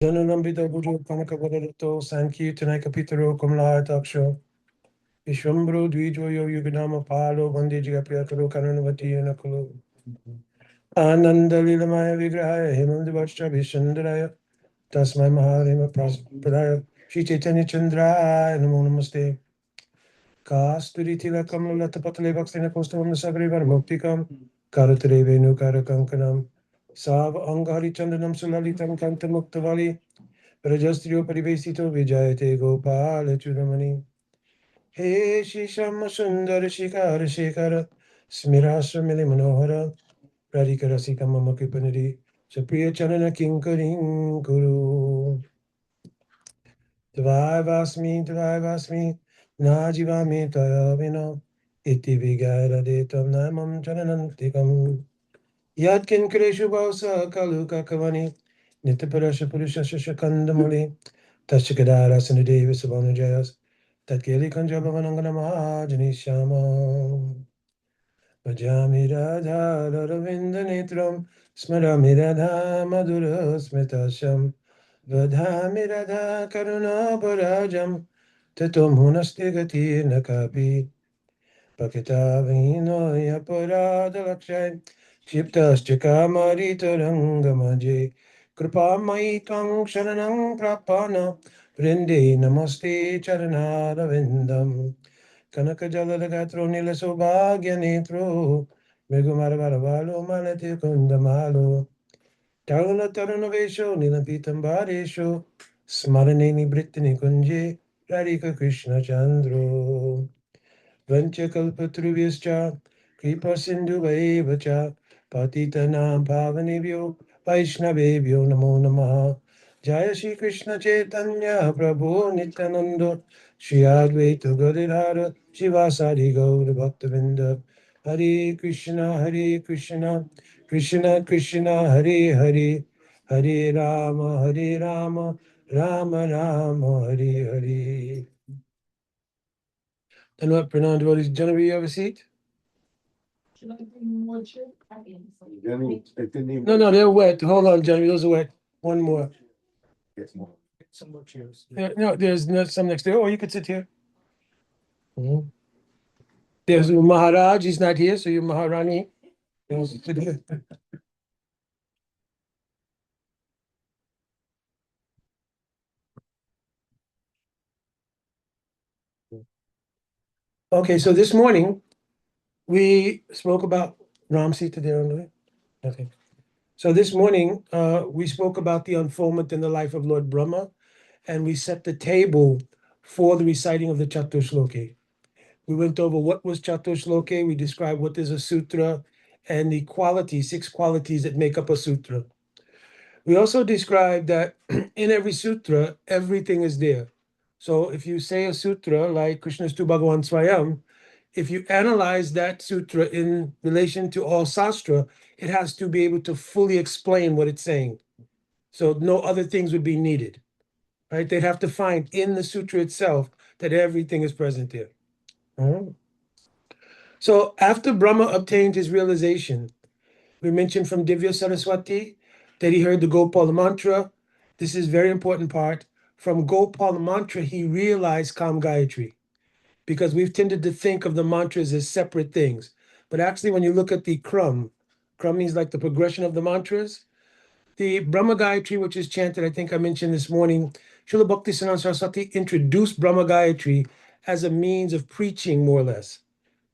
Jananambita Guru Kanakavadato Sankirtana Kapitaro Kamla Taksho Vishwambro Dvijoyo Yugadama Palo Bande Jigapyakaro Karanavati Yanakulu Ananda Lilamaya Vigrahaya Himandivascha Vishandaraya Tasmai Maharima Prasadaya Shri Chaitanya Chandra Namo Namaste Kasturi Tilakam Latapatale Vaksina Kostavam Sagrivar Muktikam Karatare Venu Karakankanam Sav Angari Chandanam Sulalitam Kantamuktavali Rajastrio Parivesito Vijayate Gopal Chudamani He Shisham Sundar Shikar Shekara Smirasramili Manohara Radhikarasika Mama Kipanadi Supriya Chanana Kinkaring Guru Tvai Vasmi Najivami Tayavino Iti Vigara Detam Namam Chananantikam Yatkin Kreshu Bausa Kaluka Kavani Nitaparasha Purusha Shakandamuli Tashikadara Sanadeva Savanajayas Tatkeli Kanjabavanangana Mahajani Shama Vajami Radha Ravinda Nitram Smarami Radha Madhura Smitasham Vadhami Radha Karuna Parajam Tato Munastigati Nakapi Pakita Vino Yaparada Lakshay Shiptascha Marita Rangamaje Kripa Maikang Sharanang Prapana Vrinde Namaste Charanara Vindam Kanaka Jaladagatro Nila Sobhagya Netro Megumaravalo Malati Kundamalo Taruna Tarunavesho Nilapitam Baresho Smaraneni Britini Kunje Radhika Krishna Chandro Vanchakalpatruvyaschа Kripa Sindhu Vaivacha Patitanam Pavanebhyo Vaishnavebhyo Namo Namaha Jaya Shri Krishna Chaitanya Prabhu Nityananda Shri Advaita Gadadhara Shivasari Gaura Bhaktavinda Hare Krishna Krishna Krishna Hare Hare Hare Rama Rama Rama Hare Hare. And what Pranam devotees, Genevieve, you have a seat? Should I bring more chip? No, they're wet. Hold on, Genevieve, those are wet. One more. Some more chairs. No, there's some next there. Oh, you could sit here. Mhm. There's Maharaj, he's not here, so you're Maharani. You want to sit here? Okay, so this morning we spoke about Ram Sita there on the way. Okay. So this morning we spoke about the unfoldment in the life of Lord Brahma, and we set the table for the reciting of the Catuh Sloki. We went over what was Catuh Sloki. We described what is a sutra and the qualities, 6 qualities that make up a sutra. We also described that in every sutra, everything is there. So if you say a sutra like Krishna's Tu Bhagavan Swayam, if you analyze that sutra in relation to all sastra, it has to be able to fully explain what it's saying. So no other things would be needed, right? They'd have to find in the sutra itself that everything is present there. So after Brahma obtained his realization, we mentioned from Divya Saraswati that he heard the Gopal mantra. This is a very important part. From Gopal mantra, he realized Kam Gayatri, because we've tended to think of the mantras as separate things. But actually, when you look at the Kram means like the progression of the mantras. The Brahma Gayatri, which is chanted, I think I mentioned this morning, Srila Bhaktisiddhanta Saraswati introduced Brahma Gayatri as a means of preaching, more or less,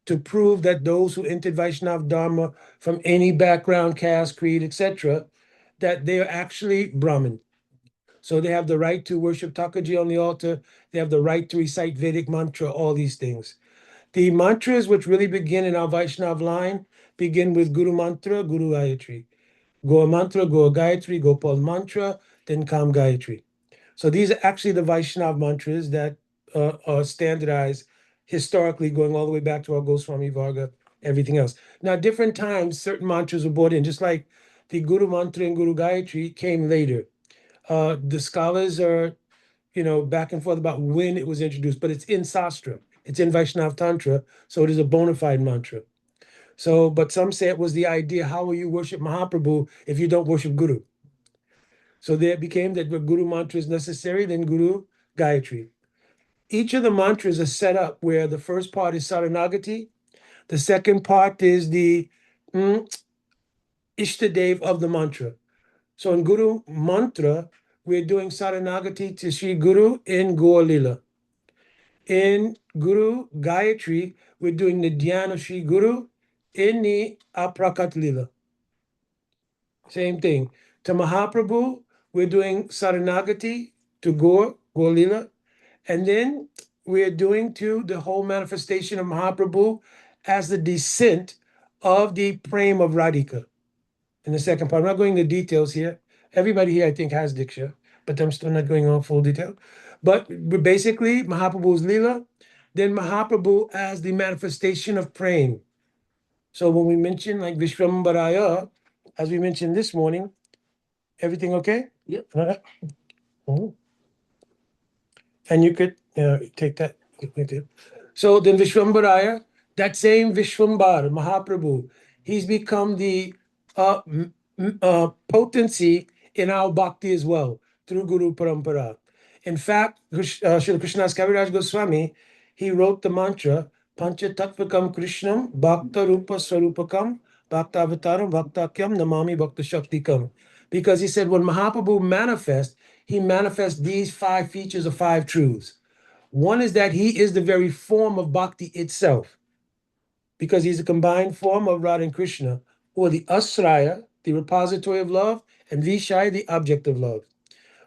to prove that those who entered Vaishnava Dharma from any background, caste, creed, etc., that they are actually Brahmin. So they have the right to worship Thakurji on the altar. They have the right to recite Vedic mantra, all these things. The mantras which really begin in our Vaishnava line begin with Guru Mantra, Guru Gayatri. Goa Mantra, Goa Gayatri, Gopal Mantra, then Kam Gayatri. So these are actually the Vaishnava mantras that are standardized historically, going all the way back to our Goswami Varga, everything else. Now, different times, certain mantras were brought in, just like the Guru Mantra and Guru Gayatri came later. The scholars are, back and forth about when it was introduced, but it's in Sastra, it's in Vaishnava Tantra, so it is a bona fide mantra. So, but some say it was the idea, how will you worship Mahaprabhu if you don't worship Guru? So there became that Guru mantra is necessary, then Guru Gayatri. Each of the mantras are set up where the first part is Saranagati, the second part is the Ishtadev of the mantra. So in Guru mantra, we're doing Saranagati to Sri Guru in Gaur Lila. In Guru Gayatri, we're doing the Dhyana Sri Guru in the Aprakat Lila. Same thing. To Mahaprabhu, we're doing Saranagati to Gaur Lila. And then we're doing to the whole manifestation of Mahaprabhu as the descent of the Prem of Radhika. In the second part, I'm not going into details here. Everybody here, I think, has Diksha, but I'm still not going on full detail. But basically, Mahaprabhu's Leela, then Mahaprabhu as the manifestation of Prem. So when we mention like Vishwambaraya, as we mentioned this morning, everything okay? Yep. Mhm. And you could take that. So then Vishwambaraya, that same Vishwambar, Mahaprabhu, he's become the potency in our bhakti as well through Guru Parampara. In fact, Srila Krishnadas Kaviraj Goswami, he wrote the mantra, Pancha Tattvakam Krishnam Bhakta Rupa Swarupakam Bhakta Avataram Bhaktakyam Namami Bhakta Shaktikam. Because he said when Mahaprabhu manifests, he manifests these 5 features of 5 truths. One is that he is the very form of bhakti itself, because he's a combined form of Radha and Krishna, or the asraya, the repository of love, and vishaya, the object of love.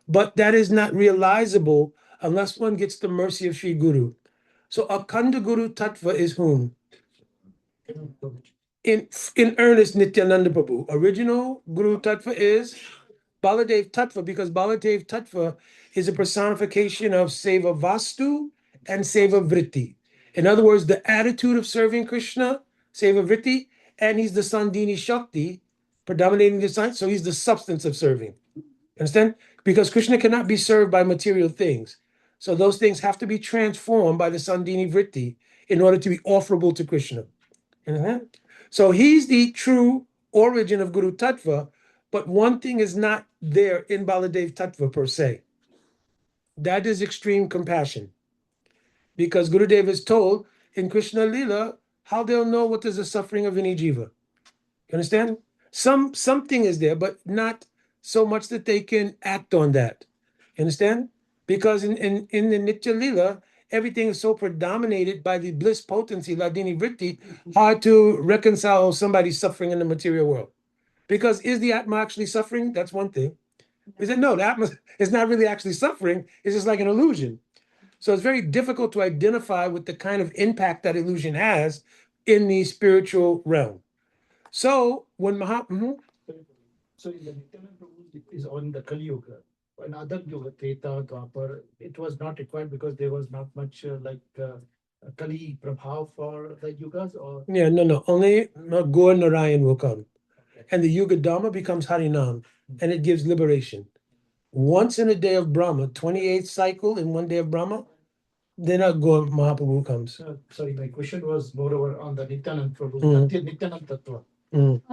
But that is not realizable unless one gets the mercy of Sri Guru. So Akhanda Guru Tattva is whom? In earnest, Nityananda Prabhu. Original Guru Tattva is Baladev Tattva, because Baladev Tattva is a personification of Seva Vastu and Seva Vritti. In other words, the attitude of serving Krishna, Seva Vritti, and he's the Sandini Shakti, predominating the sign, so he's the substance of serving. Understand? Because Krishna cannot be served by material things. So those things have to be transformed by the Sandini Vritti in order to be offerable to Krishna. Understand? So he's the true origin of Guru Tattva, but one thing is not there in Baladev Tattva per se. That is extreme compassion. Because Gurudev is told in Krishna Lila how they'll know what is the suffering of any jiva. You understand? Something is there, but not so much that they can act on that. You understand? Because in the Nitya Lila, everything is so predominated by the bliss potency, Ladini Vritti, hard to reconcile somebody's suffering in the material world. Because is the Atma actually suffering? That's one thing. We said, no, the Atma is not really actually suffering. It's just like an illusion. So it's very difficult to identify with the kind of impact that illusion has in the spiritual realm. So when So in the Nityananda Prabhu, it is on the Kali Yuga. In other Yuga, Treta, Dwapar, it was not required because there was not much Kali Prabhav for the Yugas, or no, only Gaur Narayan will come. And the Yuga Dharma becomes Harinam, and it gives liberation. Once in a day of Brahma, 28th cycle in one day of Brahma, then Gaur Mahaprabhu comes. sorry, my question was moreover on the Nityananda Prabhu, Nityananda Tattva.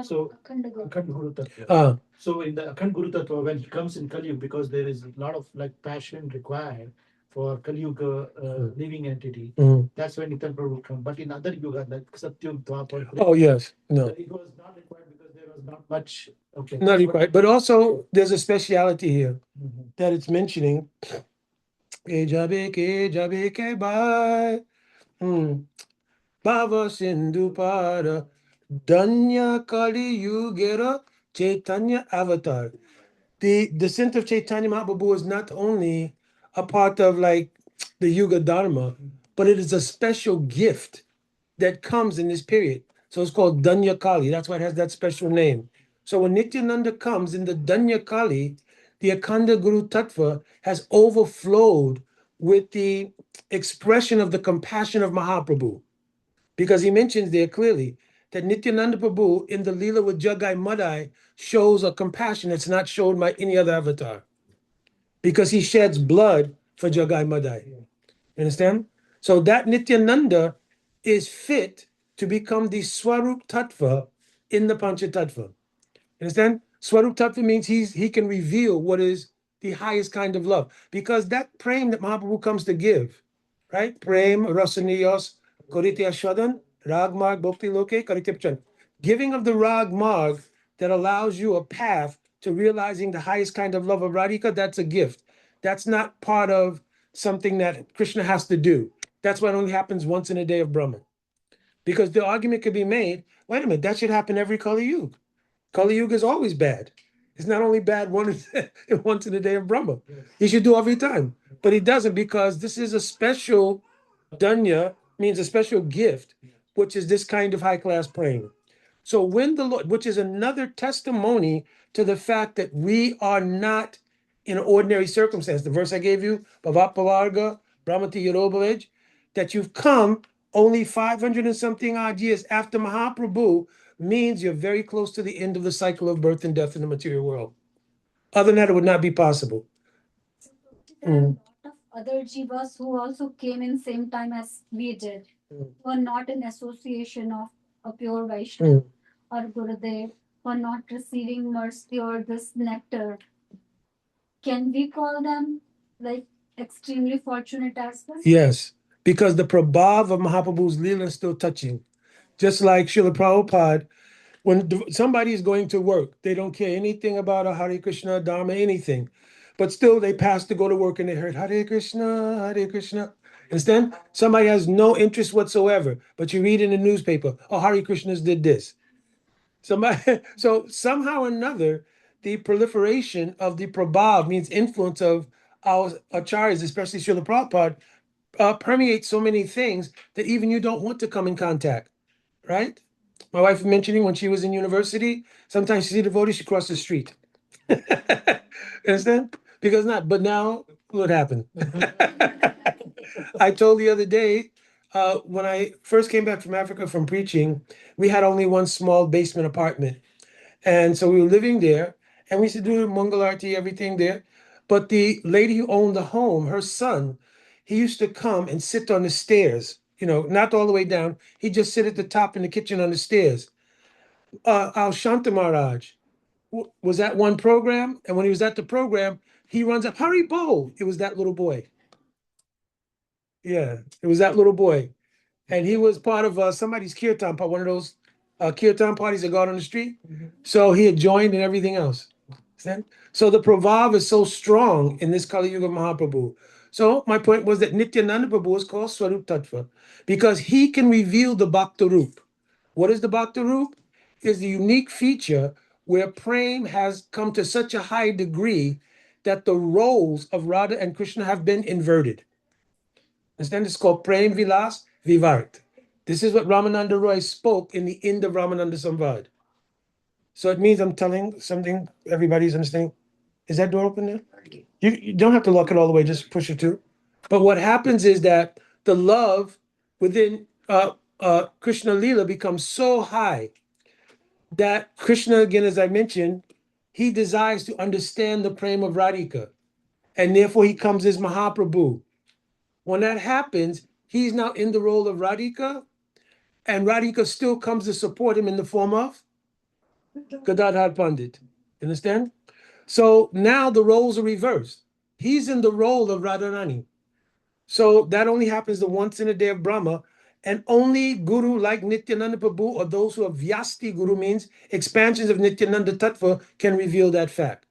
So Akhand Guru Tattva. So in the Akhand Guru Tattva, when he comes in Kali Yuga, because there is a lot of like passion required for Kali Yuga living entity, that's when Nityananda Prabhu will come. But in other Yuga, like Satyug, Dwapar, Oh yes, no, it was not required because there was not much. Okay, not required. But also there's a speciality here that it's mentioning. Ke jabe ke bhai. Bhava Sindhu Para Danya Kali Yugera Chaitanya Avatar. The descent of Chaitanya Mahaprabhu is not only a part of like the Yuga Dharma, but it is a special gift that comes in this period. So it's called Danya Kali. That's why it has that special name. So when Nityananda comes in the Danya Kali, the Akhanda Guru Tattva has overflowed with the expression of the compassion of Mahaprabhu. Because he mentions there clearly that Nityananda Prabhu in the Leela with Jagai Madai shows a compassion that's not shown by any other avatar. Because he sheds blood for Jagai Madai. You understand? So that Nityananda is fit to become the Swarup Tattva in the Pancha Tattva. Understand? Swarup Tattva means he can reveal what is the highest kind of love. Because that prem that Mahaprabhu comes to give, right? Prem, Rasaniyos, Koritya Shadan, Rag Marg, Bhakti Loke, Karitya. Giving of the Rag Marg that allows you a path to realizing the highest kind of love of Radhika, that's a gift. That's not part of something that Krishna has to do. That's why it only happens once in a day of Brahman. Because the argument could be made, wait a minute, that should happen every Kali Yuga. Kali Yuga is always bad. It's not only bad once in a day of Brahma. He should do every time. But he doesn't, because this is a special danya, means a special gift, which is this kind of high class praying. So when the Lord, which is another testimony to the fact that we are not in an ordinary circumstance. The verse I gave you, Bhavapavarga, Brahmati Yorobhavej, that you've come only 500 and something odd years after Mahaprabhu, means you're very close to the end of the cycle of birth and death in the material world. Other than that, it would not be possible. There are a lot of other jivas who also came in same time as we did, who are not in association of a pure Vaishnava or Gurudev, who are not receiving mercy or this nectar. Can we call them like extremely fortunate as well? Yes, because the prabhav of Mahaprabhu's Leela is still touching. Just like Srila Prabhupada, when somebody is going to work, they don't care anything about a Hare Krishna, Dharma, anything. But still, they pass to go to work and they heard Hare Krishna, Hare Krishna. Understand? Somebody has no interest whatsoever, but you read in the newspaper, oh, Hare Krishnas did this. So somehow or another, the proliferation of the prabhav, means influence of our acharyas, especially Srila Prabhupada, permeates so many things that even you don't want to come in contact, right? My wife was mentioning when she was in university, sometimes she see devotees, she crossed the street. Understand? Because not, but now what happened? I told the other day, when I first came back from Africa from preaching, we had only one small basement apartment. And so we were living there, and we used to do Mangalarti, everything there. But the lady who owned the home, her son, he used to come and sit on the stairs, not all the way down. He'd just sit at the top in the kitchen on the stairs. Al Shanta Maharaj was at one program, and when he was at the program, he runs up, Hari Bo. It was that little boy. Yeah, it was that little boy. And he was part of somebody's kirtan, one of those kirtan parties that go out on the street. So he had joined and everything else. So the prabhav is so strong in this Kali Yuga Mahaprabhu. So my point was that Nityananda Prabhu is called Swarup Tattva because he can reveal the Bhakta Roop. What is the Bhakta Roop? Is the unique feature where Prem has come to such a high degree that the roles of Radha and Krishna have been inverted. Understand? It's called Prem Vilas Vivart. This is what Ramananda Roy spoke in the end of Ramananda Samvad. So it means I'm telling something everybody's understanding. Is that door open there? You don't have to lock it all the way, just push it too. But what happens is that the love within Krishna Lila becomes so high that Krishna, again, as I mentioned, he desires to understand the prema of Radhika. And therefore he comes as Mahaprabhu. When that happens, he's now in the role of Radhika, and Radhika still comes to support him in the form of Gadadhar Pandit. Understand? So now the roles are reversed. He's in the role of Radharani. So that only happens the once in a day of Brahma, and only Guru like Nityananda Prabhu or those who are Vyasti Guru, means expansions of Nityananda Tattva, can reveal that fact.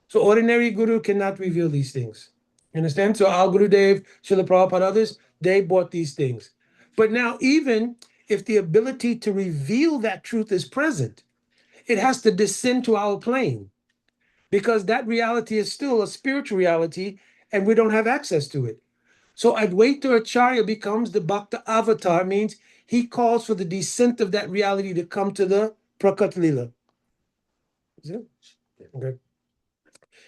So ordinary Guru cannot reveal these things. You understand? So our Gurudev, Srila Prabhupada, others, they brought these things. But now even if the ability to reveal that truth is present, it has to descend to our plane, because that reality is still a spiritual reality and we don't have access to it. So Advaita Acharya becomes the Bhakta avatar, means he calls for the descent of that reality to come to the Prakat Lila. Is it? Okay.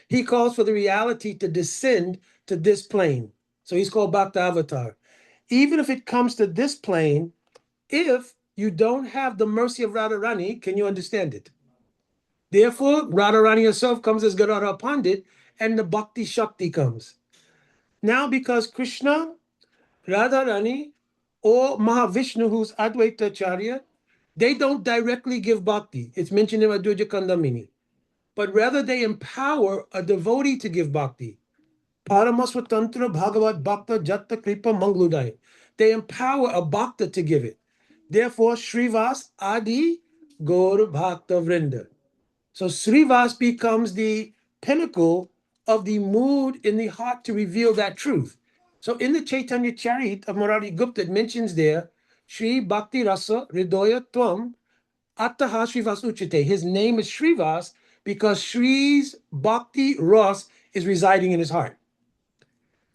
He calls for the reality to descend to this plane. So he's called Bhakta avatar. Even if it comes to this plane, if you don't have the mercy of Radharani, can you understand it? Therefore, Radharani herself comes as Gadadhar Pandit, and the Bhakti Shakti comes. Now, because Krishna, Radharani, or Mahavishnu, who's Advaita Acharya, they don't directly give bhakti. It's mentioned in Madhurya Kandamini. but rather they empower a devotee to give bhakti. Paramasvatantra Bhagavat Bhakta Jatta Kripa Mangludai. They empower a bhakta to give it. Therefore, Srivas Adi Gaur Bhakta Vrinda. So Srivas becomes the pinnacle of the mood in the heart to reveal that truth. So in the Chaitanya Charit of Murari Gupta, it mentions there, Sri Bhakti Rasa Hridoya Tvam Attaha Srivas Uchite. His name is Srivas because Sri's Bhakti Ras is residing in his heart.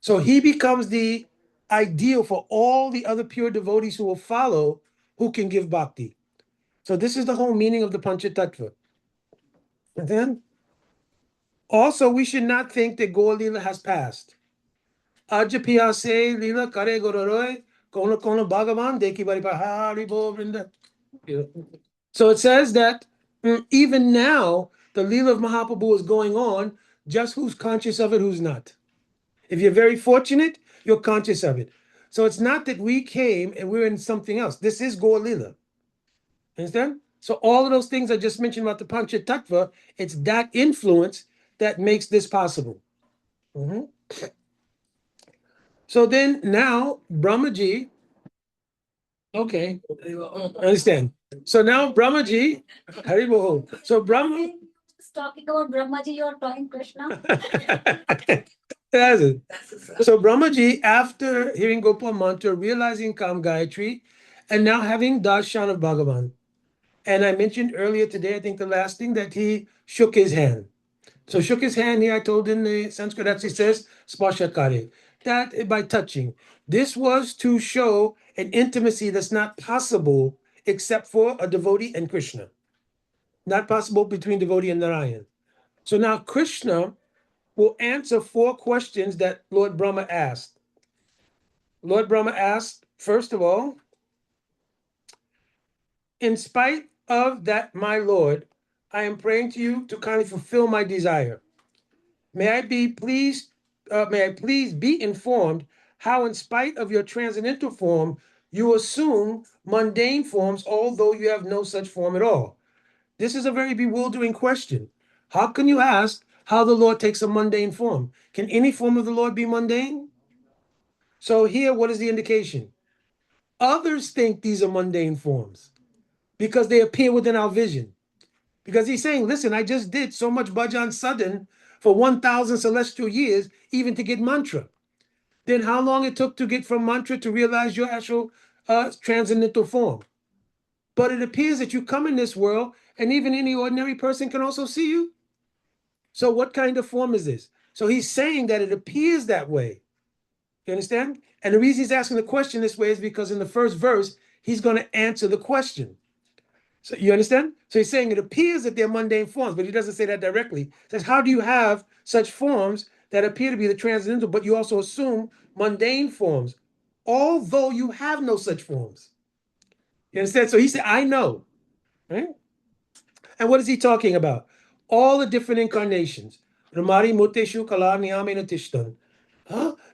So he becomes the ideal for all the other pure devotees who will follow, who can give bhakti. So this is the whole meaning of the Panchatattva. And then, also, we should not think that Gaur Leela has passed. Ajapya se Leela kare goroy kono kono Bhagavan deki bari pahari bo vrinda. So it says that even now, the Leela of Mahaprabhu is going on, just who's conscious of it, who's not. If you're very fortunate, you're conscious of it. So it's not that we came and we're in something else. This is Gaur Leela. Understand? So all of those things I just mentioned about the Panchatattva, it's that influence that makes this possible. So then now Brahmaji, okay, I understand. So now Brahmaji, Haribol. So Brahma. Talking about Brahmaji, you're talking Krishna. So Brahmaji, after hearing Gopal mantra, realizing Kam Gayatri, and now having darshan of Bhagavan. And I mentioned earlier today, I think the last thing, that he shook his hand. So shook his hand here, I told in the Sanskrit that he says, spashakare, that by touching. This was to show an intimacy that's not possible except for a devotee and Krishna. Not possible between devotee and Narayan. So now Krishna will answer 4 questions that Lord Brahma asked. Lord Brahma asked, first of all, in spite of that, my Lord, I am praying to you to kindly fulfill my desire. May I please be informed how, in spite of your transcendental form, you assume mundane forms, although you have no such form at all. This is a very bewildering question. How can you ask how the Lord takes a mundane form? Can any form of the Lord be mundane? So here, what is the indication? Others think these are mundane forms because they appear within our vision. Because he's saying, listen, I just did so much bhajan sadhan for 1,000 celestial years, even to get mantra. Then how long it took to get from mantra to realize your actual transcendental form? But it appears that you come in this world and even any ordinary person can also see you. So what kind of form is this? So he's saying that it appears that way. You understand? And the reason he's asking the question this way is because in the first verse, he's going to answer the question. So you understand? So he's saying it appears that they're mundane forms, but he doesn't say that directly. He says, how do you have such forms that appear to be the transcendental, but you also assume mundane forms, although you have no such forms? You understand? So he said, I know. Right? And what is he talking about? All the different incarnations. Ramari Muteshu Kala Niyamena Tishtan.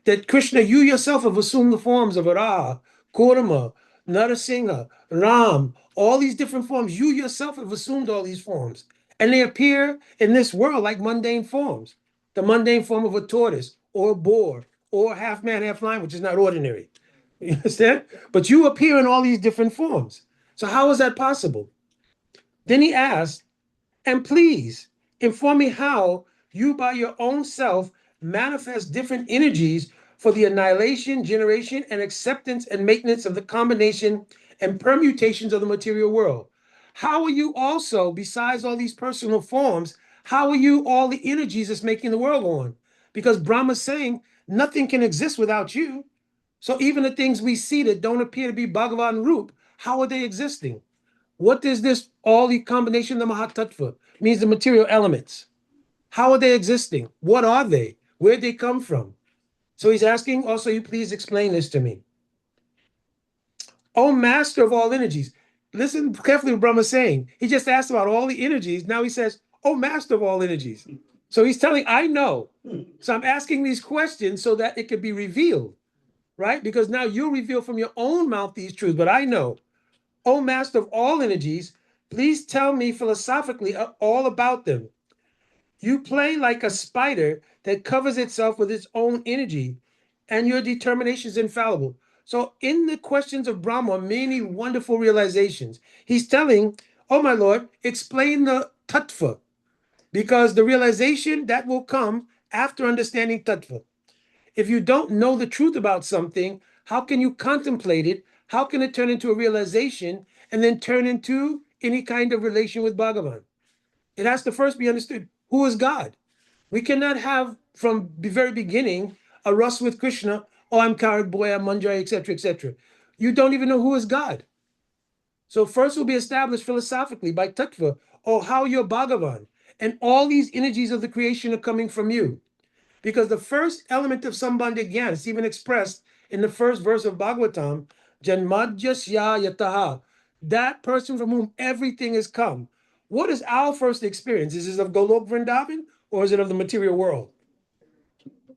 That Krishna, you yourself have assumed the forms of Varaha, Kurma, Narasingha, Ram, all these different forms. You yourself have assumed all these forms. And they appear in this world like mundane forms. The mundane form of a tortoise or a boar or half man, half lion, which is not ordinary. You understand? But you appear in all these different forms. So how is that possible? Then he asked, and please inform me how you by your own self manifest different energies for the annihilation, generation, and acceptance and maintenance of the combination and permutations of the material world. How are you also, besides all these personal forms, how are you all the energies that's making the world go on? Because Brahma's saying nothing can exist without you. So even the things we see that don't appear to be Bhagavan Roop, how are they existing? What is this, all the combination of the Mahatattva, means the material elements? How are they existing? What are they? Where'd they come from? So he's asking, also, you please explain this to me. Oh, master of all energies. Listen carefully what Brahma is saying. He just asked about all the energies. Now he says, oh, master of all energies. So he's telling, I know. So I'm asking these questions so that it could be revealed, right? Because now you reveal from your own mouth these truths, but I know. Oh, master of all energies, please tell me philosophically all about them. You play like a spider that covers itself with its own energy, and your determination is infallible. So, in the questions of Brahma, many wonderful realizations. He's telling, oh my Lord, explain the tattva, because the realization that will come after understanding tattva. If you don't know the truth about something, how can you contemplate it? How can it turn into a realization and then turn into any kind of relation with Bhagavan? It has to first be understood who is God. We cannot have from the very beginning a rust with Krishna, oh, I'm Karak boy, I'm Manjari, etc., etc. You don't even know who is God. So first will be established philosophically by tattva, or how you're Bhagavan. And all these energies of the creation are coming from you. Because the first element of sambandha gyan is even expressed in the first verse of Bhagavatam, Janmadhyasya yataha, that person from whom everything has come. What is our first experience? Is it of Golok Vrindavan, or is it of the material world?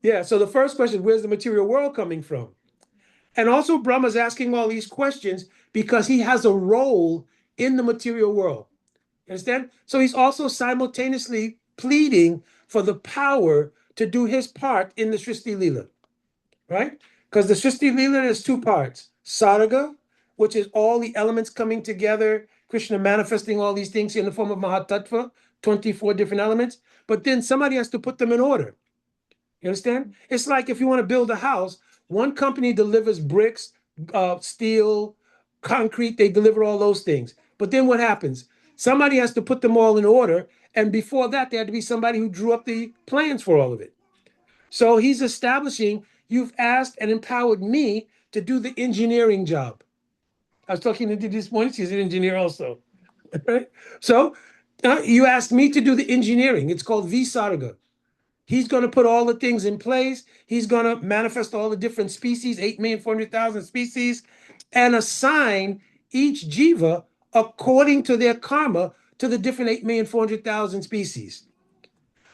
Yeah, so the first question, where's the material world coming from? And also Brahma's asking all these questions because he has a role in the material world. Understand? So he's also simultaneously pleading for the power to do his part in the Srishti Leela, right? Because the Srishti Leela has two parts. Sarga, which is all the elements coming together, Krishna manifesting all these things in the form of Mahatattva, 24 different elements. But then somebody has to put them in order. You understand? It's like if you want to build a house, one company delivers bricks, steel, concrete, they deliver all those things. But then what happens? Somebody has to put them all in order. And before that, there had to be somebody who drew up the plans for all of it. So he's establishing, you've asked and empowered me to do the engineering job. I was talking to Didi this morning, she's an engineer also. Right? So you asked me to do the engineering. It's called Visarga. He's going to put all the things in place. He's going to manifest all the different species, 8,400,000 species, and assign each jiva according to their karma to the different 8,400,000 species.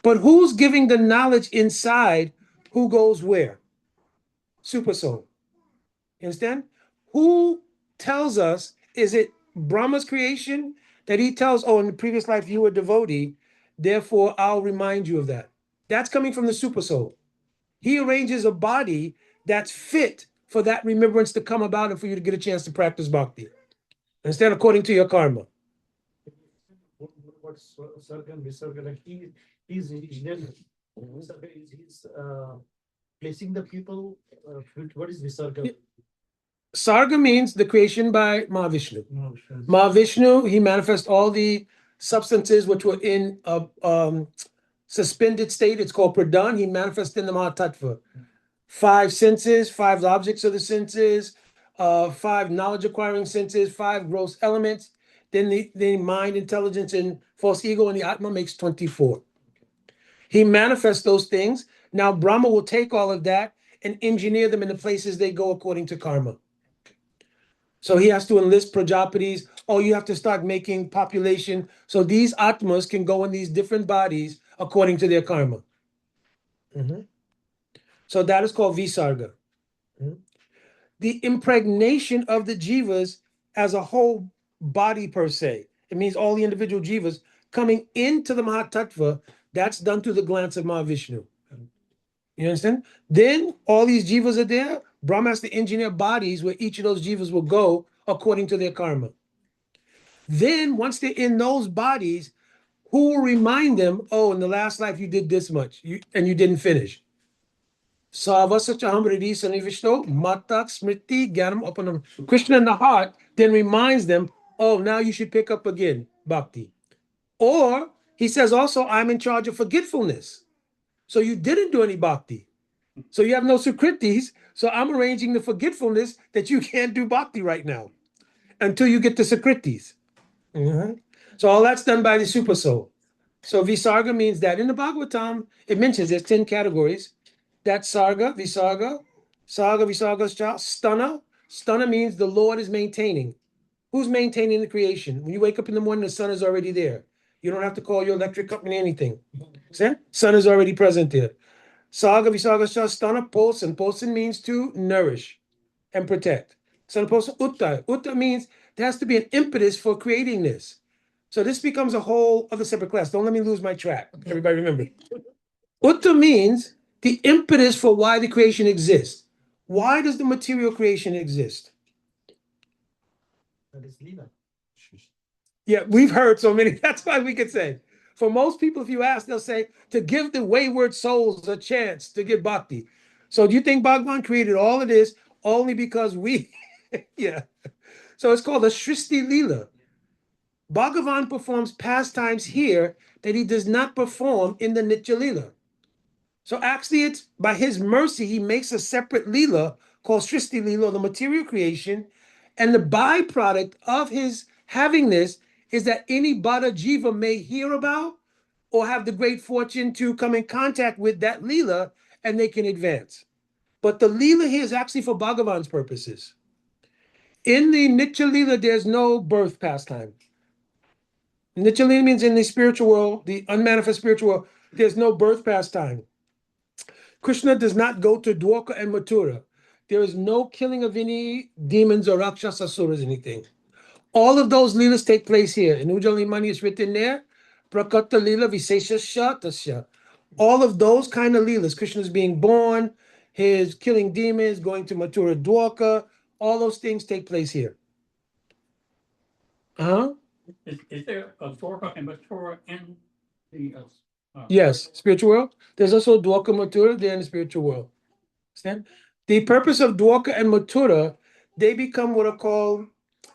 But who's giving the knowledge inside who goes where? Super soul. You understand? Who tells us, is it Brahma's creation that he tells, oh, in the previous life you were a devotee, therefore I'll remind you of that. That's coming from the super soul. He arranges a body that's fit for that remembrance to come about and for you to get a chance to practice bhakti. Instead, according to your karma. What's Sarga and Visarga? Like he's placing the people. What is Visarga? Sarga means the creation by Mahavishnu. Mahavishnu, he manifests all the substances which were in a suspended state. It's called pradhan. He manifests in the Mahatattva. 5 senses, 5 objects of the senses, 5 knowledge acquiring senses, 5 gross elements. Then the mind, intelligence, and false ego and the Atma makes 24. He manifests those things. Now Brahma will take all of that and engineer them in the places they go according to karma. So he has to enlist Prajapatis. Oh, you have to start making population. So these Atmas can go in these different bodies according to their karma. So that is called Visarga. The impregnation of the jivas as a whole body per se. It means all the individual jivas coming into the Mahatattva, that's done through the glance of Mahavishnu. You understand? Then all these jivas are there. Brahma has to engineer bodies where each of those jivas will go according to their karma. Then once they're in those bodies, who will remind them, oh, in the last life you did this much and you didn't finish. Krishna in the heart then reminds them, oh, now you should pick up again, bhakti. Or he says also, I'm in charge of forgetfulness. So you didn't do any bhakti. So you have no sukritis. So I'm arranging the forgetfulness that you can't do bhakti right now until you get the sukritis. So all that's done by the super soul. So Visarga means that. In the Bhagavatam, it mentions there's 10 categories. That's Sarga, Visarga, Sthana. Sthana means the Lord is maintaining. Who's maintaining the creation? When you wake up in the morning, the sun is already there. You don't have to call your electric company anything. See? Sun is already present there. Sarga, Visarga, Sthana, Polsan. Polsan means to nourish and protect. Sana Polsan, Utta. Utta means there has to be an impetus for creating this. So this becomes a whole other separate class. Don't let me lose my track. Everybody remember. Utta means the impetus for why the creation exists. Why does the material creation exist? That is Leela. Yeah, we've heard so many. That's why we could say. For most people, if you ask, they'll say to give the wayward souls a chance to get bhakti. So do you think Bhagavan created all of this only because we, yeah. So it's called a Shristi Leela. Bhagavan performs pastimes here that he does not perform in the Nitya Leela. So actually, it's by his mercy, he makes a separate Leela called Shristi Leela, the material creation. And the byproduct of his having this is that any Bada Jiva may hear about or have the great fortune to come in contact with that Leela and they can advance. But the Leela here is actually for Bhagavan's purposes. In the Nitya Leela, there's no birth pastime. Nitya Leela means in the spiritual world, the unmanifest spiritual world, there's no birth pastime. Krishna does not go to Dwarka and Mathura. There is no killing of any demons or Rakshas, Asuras, anything. All of those leelas take place here. In Ujjali Mani is written there. Prakata Leela Visesha Shatasya. All of those kind of leelas, Krishna's being born, his killing demons, going to Mathura Dwarka, all those things take place here. Uh-huh. Is there a Dwarka and Mathura in the Yes, spiritual world. There's also Dwarka Mathura there in the spiritual world. Understand? The purpose of Dwarka and Mathura, they become what are called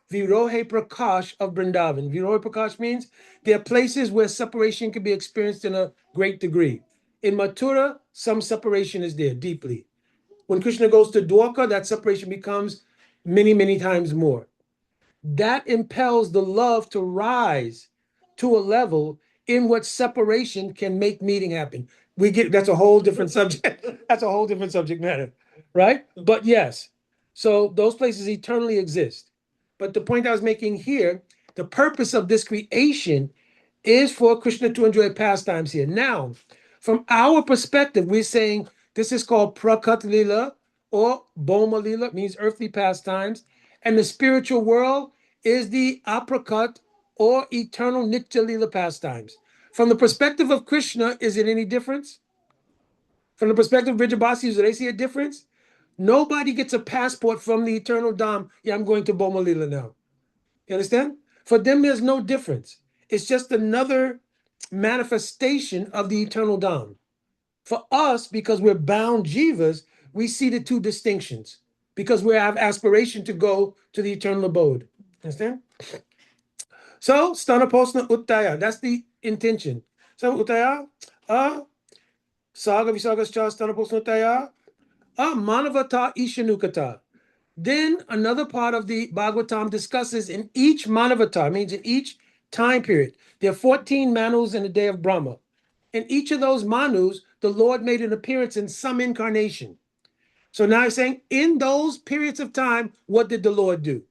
Virohe Prakash of Vrindavan. Virohe Prakash means they are places where separation can be experienced in a great degree. In Mathura, some separation is there deeply. When Krishna goes to Dwarka, that separation becomes many, many times more. That impels the love to rise to a level in which separation can make meeting happen. That's a whole different subject. That's a whole different subject matter, right? But yes, so those places eternally exist. But the point I was making here, the purpose of this creation is for Krishna to enjoy pastimes here. Now, from our perspective, we're saying this is called Prakat Lila or Boma Lila, means earthly pastimes. And the spiritual world is the Aprakat or eternal Nitya Lila pastimes. From the perspective of Krishna, is it any difference? From the perspective of Vrijabhasis, do they see a difference? Nobody gets a passport from the eternal Dham. Yeah, I'm going to Boma Lila now. You understand? For them, there's no difference. It's just another manifestation of the eternal Dham. For us, because we're bound jivas, we see the two distinctions because we have aspiration to go to the eternal abode. Understand? So, stana posna uttaya, that's the intention. So, uttaya, saga visagascha stana posna uttaya, manavata ishanukata. Then another part of the Bhagavatam discusses in each manavata, means in each time period, there are 14 manus in the day of Brahma. In each of those manus, the Lord made an appearance in some incarnation. So now he's saying, in those periods of time, what did the Lord do?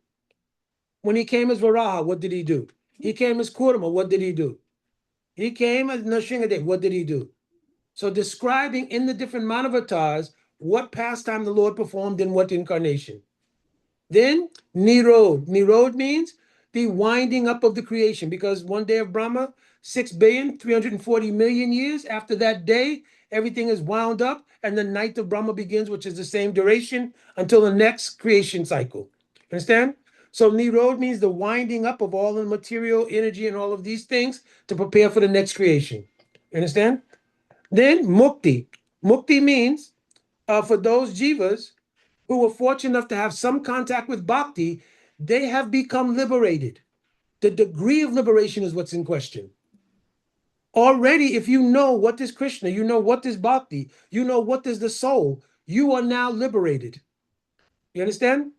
When he came as Varaha, what did he do? He came as Kurma, what did he do? He came as Nrsimhadev, what did he do? So describing in the different manavatars what pastime the Lord performed in what incarnation. Then Nirod. Nirod means the winding up of the creation, because one day of Brahma, 6,340,000,000 years after that day, everything is wound up, and the night of Brahma begins, which is the same duration until the next creation cycle. Understand? So Nirod means the winding up of all the material energy and all of these things to prepare for the next creation. Understand? Then Mukti. Mukti means for those jivas who were fortunate enough to have some contact with bhakti, they have become liberated. The degree of liberation is what's in question. Already, if you know what is Krishna, you know what is bhakti, you know what is the soul, you are now liberated. You understand?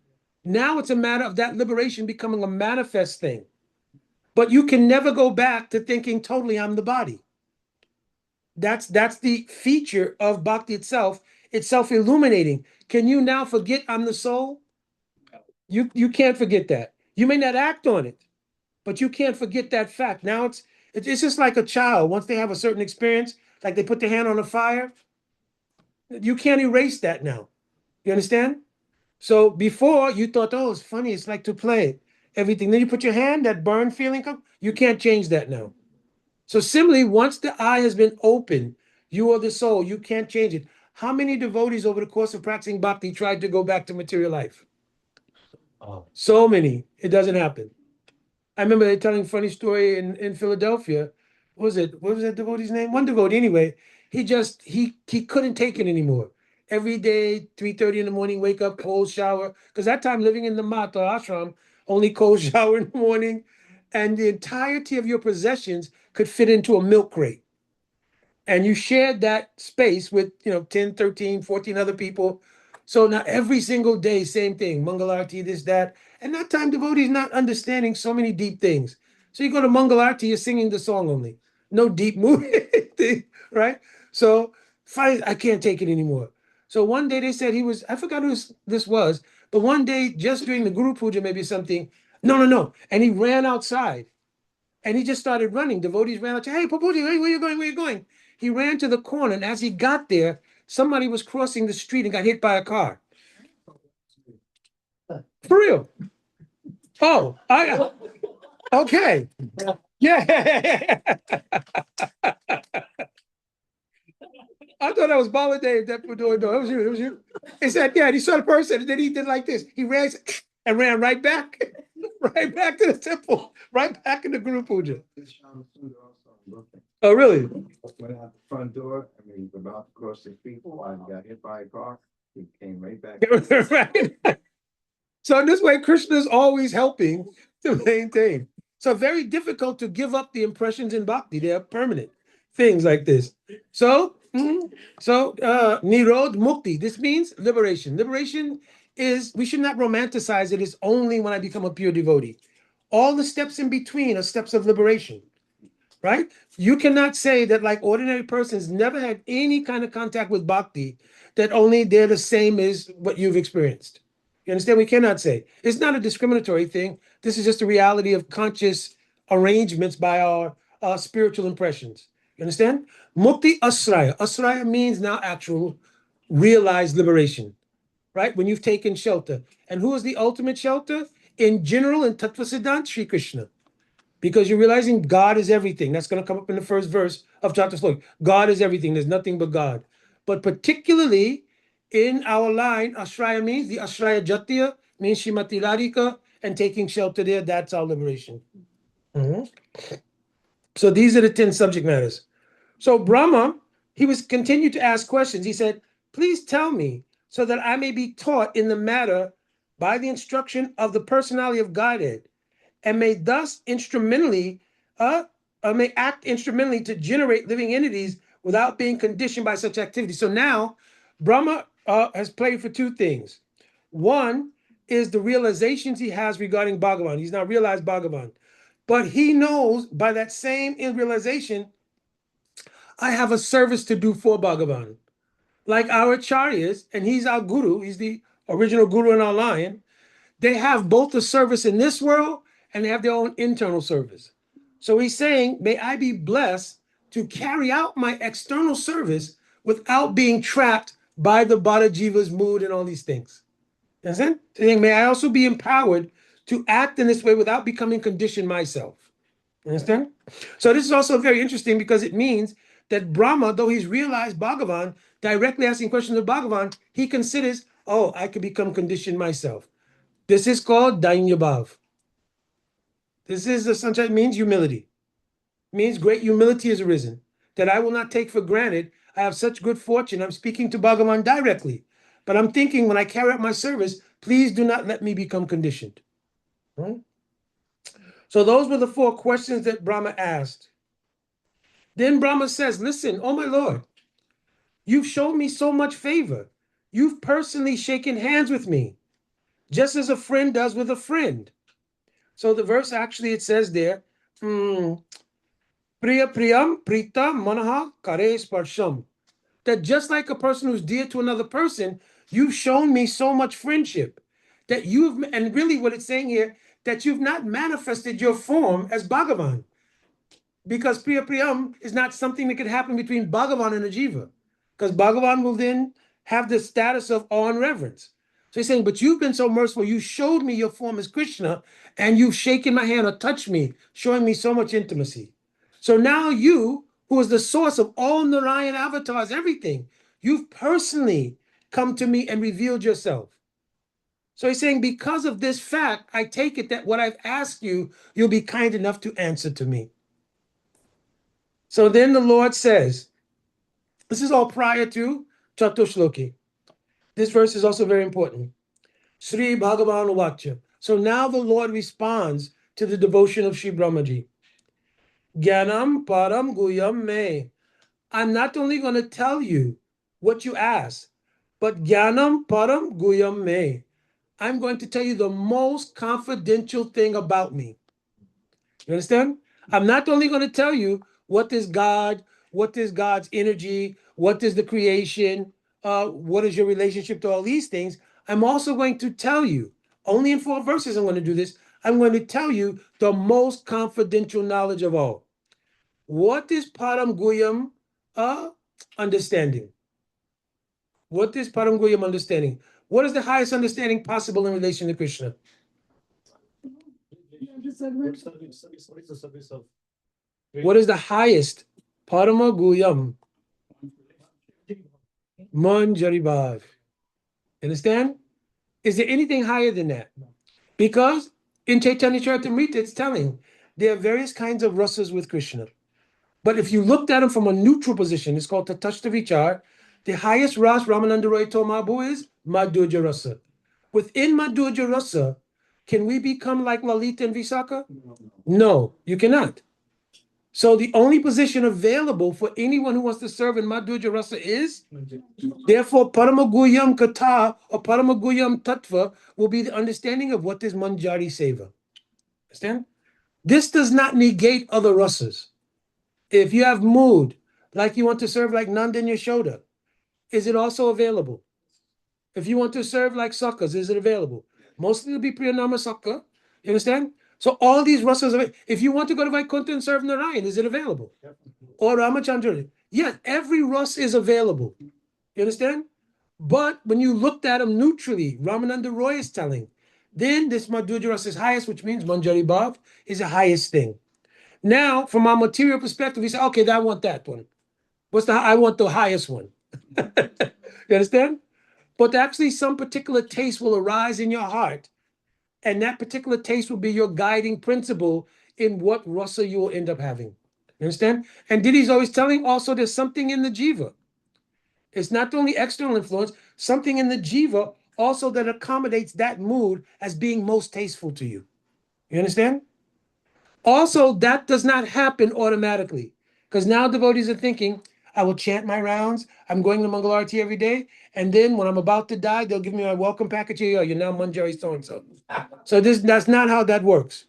Now it's a matter of that liberation becoming a manifest thing. But you can never go back to thinking totally I'm the body. That's the feature of bhakti itself. It's self-illuminating. Can you now forget I'm the soul? You can't forget that. You may not act on it, but you can't forget that fact. Now it's just like a child. Once they have a certain experience, like they put their hand on a fire, you can't erase that now. You understand? So before you thought, oh, it's funny, it's like to play. everything. Then you put your hand, that burn feeling comes. You can't change that now. So similarly, once the eye has been opened, you are the soul. You can't change it. How many devotees over the course of practicing bhakti tried to go back to material life? Oh. So many. It doesn't happen. I remember they telling a funny story in Philadelphia. What was it? What was that devotee's name? One devotee anyway. He couldn't take it anymore. Every day, 3:30 in the morning, wake up, cold shower. Because that time living in the mat or ashram, only cold shower in the morning. And the entirety of your possessions could fit into a milk crate. And you shared that space with 10, 13, 14 other people. So now every single day, same thing, Mangalarti, this, that. And that time devotee is not understanding so many deep things. So you go to Mangalarti, you're singing the song only. No deep moving thing, right? So fine, I can't take it anymore. So one day they said I forgot who this was, but one day just during the Guru Puja, maybe something, no. And he ran outside and he just started running. Devotees ran out, hey, Papuji, hey, where you going? Where you going? He ran to the corner, and as he got there, somebody was crossing the street and got hit by a car. For real. Oh, okay. Yeah. I thought that was Baladev that was doing. No, it was you. It was you. He said, yeah, he saw the person, and then he did like this. He ran and ran right back, right back to the temple, right back in the Guru Puja. Oh, really? Went out the front door. I mean, he was about to cross the street and got hit by a car. He came right back. Right. So in this way, Krishna is always helping to maintain. So very difficult to give up the impressions in bhakti. They are permanent things like this. So nirod mukti. This means liberation. Liberation is, we should not romanticize it as only when I become a pure devotee. All the steps in between are steps of liberation. Right? You cannot say that like ordinary persons never had any kind of contact with bhakti, that only they're the same as what you've experienced. You understand? We cannot say. It's not a discriminatory thing. This is just a reality of conscious arrangements by our spiritual impressions. You understand? Mukti asraya. Asraya means now actual realized liberation, right? When you've taken shelter. And who is the ultimate shelter? In general, in Tattva Siddhanta, Sri Krishna. Because you're realizing God is everything. That's going to come up in the first verse of Catuh Sloki. God is everything. There's nothing but God. But particularly in our line, Ashraya means, the Ashraya Jatiya means Shrimati Radhika, and taking shelter there, that's our liberation. Mhm. So these are the 10 subject matters. So Brahma, he was continued to ask questions. He said, please tell me so that I may be taught in the matter by the instruction of the personality of Godhead, and may thus may act instrumentally to generate living entities without being conditioned by such activity. So now Brahma has played for two things. One is the realizations he has regarding Bhagavan. He's now realized Bhagavan. But he knows by that same realization, I have a service to do for Bhagavan. Like our acharyas, and he's our guru, he's the original guru in our line, they have both a service in this world and they have their own internal service. So he's saying, may I be blessed to carry out my external service without being trapped by the Bada Jiva's mood and all these things. You understand? Saying, may I also be empowered to act in this way without becoming conditioned myself. You understand? So this is also very interesting because it means that Brahma, though he's realized Bhagavan, directly asking questions of Bhagavan, he considers, oh, I could become conditioned myself. This is called Dainyabhav. This is the sunshine, means humility. It means great humility has arisen, that I will not take for granted. I have such good fortune. I'm speaking to Bhagavan directly. But I'm thinking when I carry out my service, please do not let me become conditioned. Hmm? So those were the 4 questions that Brahma asked. Then Brahma says, listen, oh my Lord, you've shown me so much favor. You've personally shaken hands with me, just as a friend does with a friend. So the verse actually, it says there, Priya Priyam Prita Manaha Kare Sparsham. That just like a person who's dear to another person, you've shown me so much friendship that and really what it's saying here, that you've not manifested your form as Bhagavan. Because Priya Priyam is not something that could happen between Bhagavan and a Jiva. Because Bhagavan will then have the status of awe and reverence. So he's saying, but you've been so merciful. You showed me your form as Krishna, and you've shaken my hand or touched me, showing me so much intimacy. So now you, who is the source of all Narayan avatars, everything, you've personally come to me and revealed yourself. So he's saying, because of this fact, I take it that what I've asked you, you'll be kind enough to answer to me. So then the Lord says, this is all prior to Catuh Sloki. This verse is also very important. Sri Bhagavan Vacha. So now the Lord responds to the devotion of Sri Brahmaji. Gyanam Param Guyam Me. I'm not only going to tell you what you asked, but Gyanam Param Guyam Me. I'm going to tell you the most confidential thing about me. You understand? I'm not only going to tell you what is God, what is God's energy, what is the creation, what is your relationship to all these things. I'm also going to tell you, only in 4 verses I'm going to do this, I'm going to tell you the most confidential knowledge of all. What is Param Guyam understanding? What is Param Guyam understanding? What is the highest understanding possible in relation to Krishna? What is the service of? What is the highest? Parama Guyam Manjaribhav. Understand? Is there anything higher than that? Because in Chaitanya Charitamrita, it's telling there are various kinds of rasas with Krishna. But if you looked at them from a neutral position, it's called Tatashta Vichar. The highest ras Ramananda Roy Tomabu is Madhurya Rasa. Within Madhurya Rasa, can we become like Lalita and Visakha? No, you cannot. So the only position available for anyone who wants to serve in Madhurya Rasa is, therefore, Paramaguyam Kata or Paramaguyam Tattva will be the understanding of what is Manjari Seva. Understand? This does not negate other rasas. If you have mood, like you want to serve like Nanda and Yashoda, is it also available? If you want to serve like Sakas, is it available? Mostly it'll be Priyanama Sakka. You understand? So all these rasas, if you want to go to Vaikuntha and serve Narayan, is it available? Or Ramachandra? Yes, every rasa is available. You understand? But when you looked at them neutrally, Ramananda Roy is telling, then this Madhurya rasa is highest, which means Manjari Bhav is the highest thing. Now, from our material perspective, we say, okay, I want that one. I want the highest one. You understand? But actually, some particular taste will arise in your heart, and that particular taste will be your guiding principle in what rasa you will end up having. You understand? And Diddy's always telling also there's something in the jiva. It's not only external influence, something in the jiva also that accommodates that mood as being most tasteful to you. You understand? Also, that does not happen automatically, because now devotees are thinking, I will chant my rounds, I'm going to Mangalarti every day, and then when I'm about to die, they'll give me my welcome package. Here, you're now Manjari so-and-so. So that's not how that works.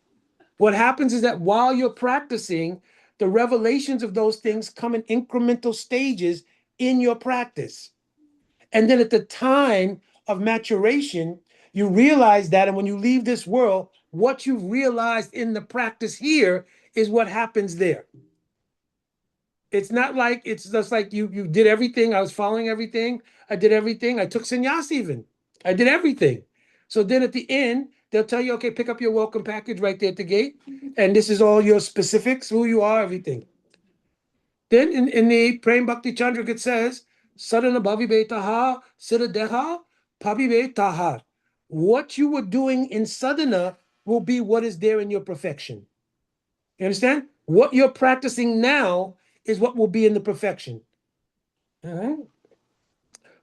What happens is that while you're practicing, the revelations of those things come in incremental stages in your practice. And then at the time of maturation, you realize that, and when you leave this world, what you've realized in the practice here is what happens there. It's not like, it's just like you did everything. I was following everything. I did everything. I took sannyas even. I did everything. So then at the end, they'll tell you, okay, pick up your welcome package right there at the gate. And this is all your specifics, who you are, everything. Then in the Prem Bhakti Chandrika, it says, Sadhana Bhavi Taha, Siddha Deha, Pabive Taha. What you were doing in sadhana will be what is there in your perfection. You understand? What you're practicing now is what will be in the perfection. All right?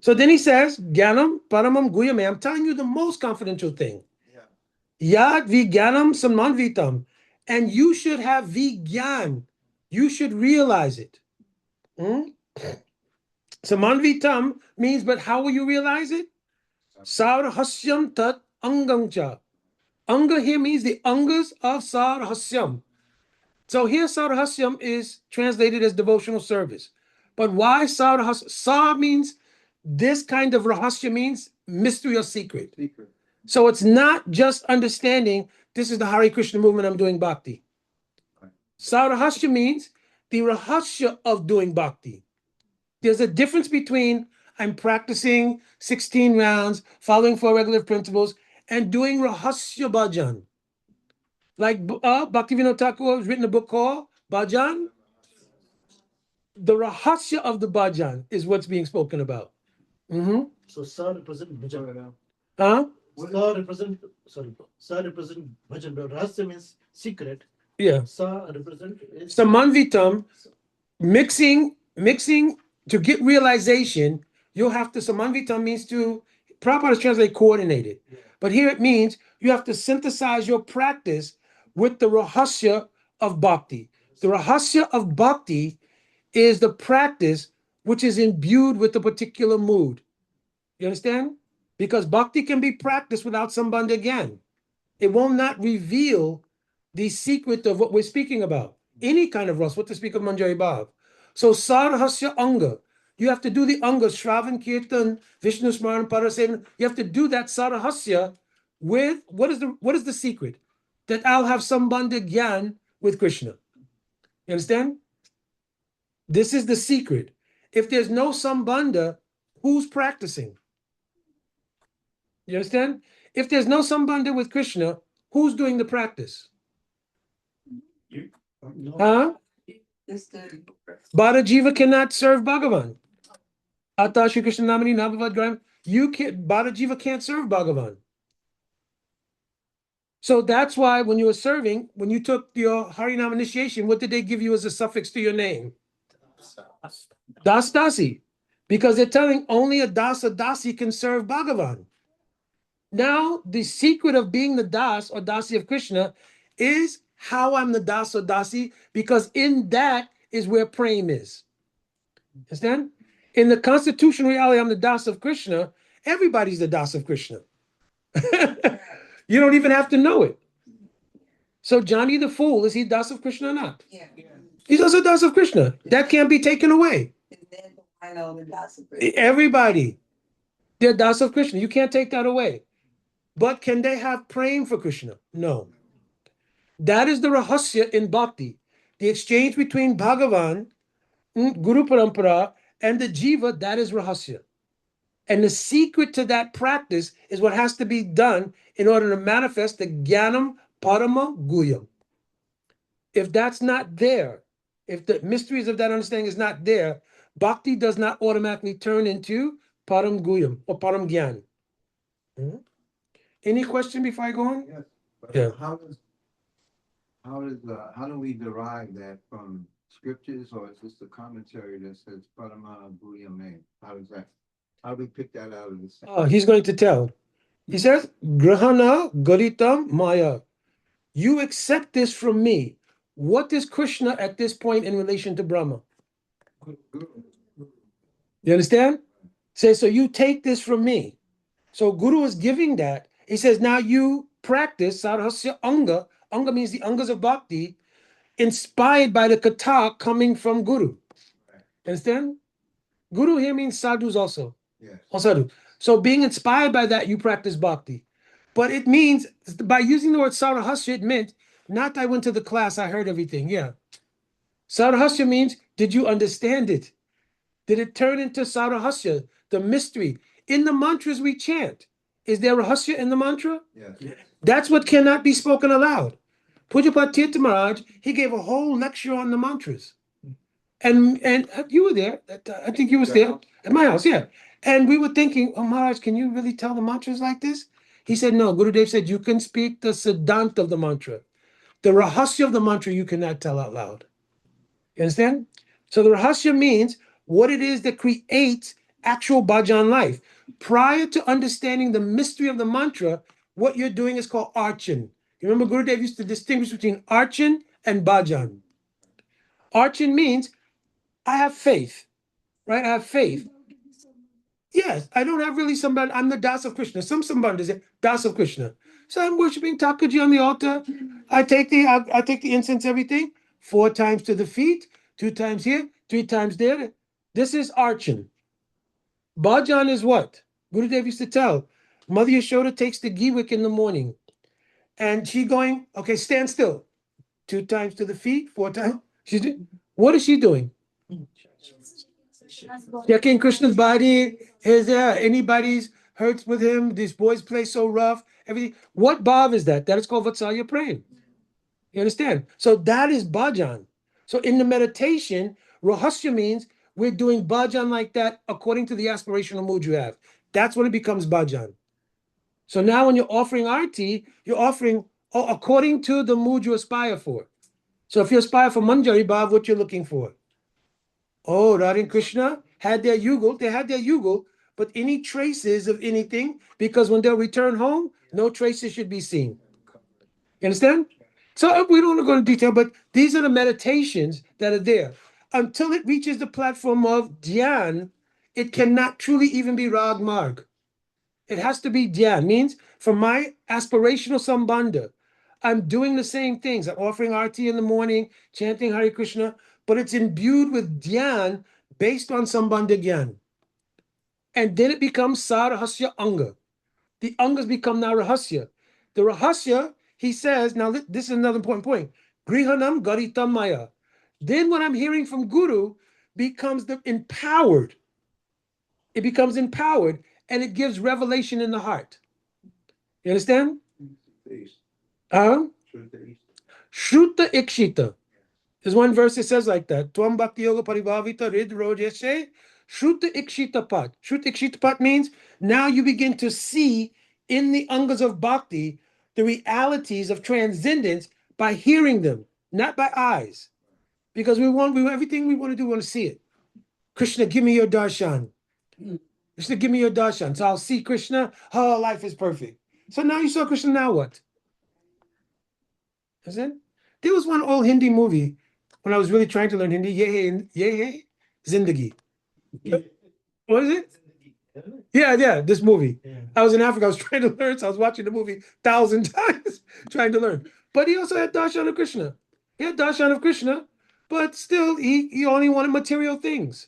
So then he says, Gyanam Paramam Guyame. I'm telling you the most confidential thing. Yad Vigyanam Samanvitam. And you should have Vigyan. You should realize it. Samanvitam means, but how will you realize it? Sarhasyam tat angangcha. Anga here means the angas of sarhasyam. So here sarhasyam is translated as devotional service. But why sarhasyam? Sar means this kind of rahasya means mystery or secret. So it's not just understanding this is the Hare Krishna movement, I'm doing bhakti. Sarahasya means the rahasya of doing bhakti. There's a difference between I'm practicing 16 rounds, following 4 regular principles, and doing Rahasya Bhajan. Like Bhaktivinoda Thakur has written a book called Bhajan. The Rahasya of the Bhajan is what's being spoken about. So Sa represent Bhajan. Huh? Sa represent Bhajan. But Rahasya means secret. Yeah. Sa represent is Samanvitam, mixing to get realization, you'll have to, Samanvitam means to, Prabhupada is translated coordinated. But here it means you have to synthesize your practice with the Rahasya of Bhakti. The Rahasya of Bhakti is the practice which is imbued with a particular mood. You understand? Because Bhakti can be practiced without sambandha again. It will not reveal the secret of what we're speaking about. Any kind of rasa, what to speak of Manjari Bhav. So Sarhasya Anga. You have to do the Anga, Shravan, Kirtan, Vishnu Smaran, Parasevan. You have to do that Sarhasya with, what is the secret? That I'll have sambandha gyan with Krishna. You understand? This is the secret. If there's no sambandha, who's practicing? You understand? If there's no sambandha with Krishna, who's doing the practice? Huh? Bhara Jiva cannot serve Bhagavan. Ata Shri Krishna Namani Nabhavad Gram. You can't, Bhara Jiva can't serve Bhagavan. So that's why when you were serving, when you took your Harinam initiation, what did they give you as a suffix to your name? Das Dasi. Because they're telling only a Dasa Dasi can serve Bhagavan. Now, the secret of being the Das or Dasi of Krishna is how I'm the Das or Dasi, because in that is where prema is. Understand? In the constitutional reality, I'm the Das of Krishna. Everybody's the Das of Krishna. You don't even have to know it. So Johnny the Fool, is he Das of Krishna or not? Yeah. He's also Das of Krishna. That can't be taken away. And then I know the Das of Krishna. Everybody, they're Das of Krishna. You can't take that away. But can they have praying for Krishna? No. That is the Rahasya in Bhakti. The exchange between Bhagavan, Guru Parampara, and the Jiva, that is Rahasya. And the secret to that practice is what has to be done in order to manifest the Jnanam Parama Guyam. If that's not there, if the mysteries of that understanding is not there, Bhakti does not automatically turn into Param Guyam or Param Gyan. Any question before I go on? Yes. But Yeah. How do we derive that from scriptures, or is this the commentary that says Parama Bhuyame? How do we pick that out of the He's going to tell. He says, Grahana Garitam Maya. You accept this from me. What is Krishna at this point in relation to Brahma? You understand? Say, so you take this from me. So Guru is giving that. He says, now you practice Sarhasya Anga. Anga means the Angas of Bhakti, inspired by the Katha coming from Guru. Understand? Guru here means sadhus also. Yes. Or sadhu. So being inspired by that, you practice Bhakti. But it means, by using the word Sarahasya, it meant, not I went to the class, I heard everything. Yeah. Sarahasya means, did you understand it? Did it turn into Sarahasya, the mystery? In the mantras we chant, is there Rahasya in the mantra? Yes. That's what cannot be spoken aloud. Pujapad Tirtha Maharaj, he gave a whole lecture on the mantras. And you were there. I think you was there at my house, yeah. And we were thinking, oh, Maharaj, can you really tell the mantras like this? He said, no. Gurudev said, you can speak the siddhant of the mantra. The rahasya of the mantra you cannot tell out loud. You understand? So the rahasya means what it is that creates actual bhajan life. Prior to understanding the mystery of the mantra, what you're doing is called archan. You remember Gurudev used to distinguish between archan and bhajan. Archan means I have faith, right? I have faith. Yes, I don't have really somebody. I'm the Das of Krishna. Somebody say Das of Krishna. So I'm worshiping Thakurji on the altar. I take the incense, everything, 4 times to the feet, 2 times here, 3 times there. This is archan. Bhajan is what? Gurudev used to tell. Mother Yashoda takes the giwik in the morning, and she going, okay, stand still. 2 times to the feet, 4 times. What is she doing? Checking Krishna's body. Is there anybody's hurts with him? These boys play so rough. Everything. What bhav is that? That is called Vatsalya praying. You understand? So that is bhajan. So in the meditation, rahasya means we're doing bhajan like that according to the aspirational mood you have. That's when it becomes bhajan. So now when you're offering arti, you're offering according to the mood you aspire for. So if you aspire for Manjari Bhav, what you're looking for? Oh, Radha and Krishna had their yugal, they had their yugal, but any traces of anything, because when they'll return home, no traces should be seen. You understand? So we don't want to go into detail, but these are the meditations that are there. Until it reaches the platform of dhyan, it cannot truly even be rag marg. It has to be dhyan. Means for my aspirational sambandha, I'm doing the same things. I'm offering arti in the morning, chanting Hare Krishna, but it's imbued with dhyan based on sambandha dhyan. And then it becomes sarahasya anga. The angas become now rahasya. The rahasya, he says, now this is another important point. Grihanam garitam maya. Then what I'm hearing from Guru becomes the empowered. It becomes empowered and it gives revelation in the heart. You understand? Shruta ikshita. There's one verse that says like that. Tvam bhakti yoga paribhavita rid rojeshe shruta ikshita pat. Shruta ikshita pat means now you begin to see in the angas of bhakti the realities of transcendence by hearing them, not by eyes. Because everything we want to do, we want to see it. Krishna, give me your darshan. Krishna, give me your darshan. So I'll see Krishna. Oh, life is perfect. So now you saw Krishna, now what? Is it? There was one old Hindi movie when I was really trying to learn Hindi. Ye Zindagi. What is it? Yeah, this movie. Yeah. I was in Africa. I was trying to learn, so I was watching the movie 1,000 times trying to learn. But he also had darshan of Krishna. He had darshan of Krishna, but still he only wanted material things.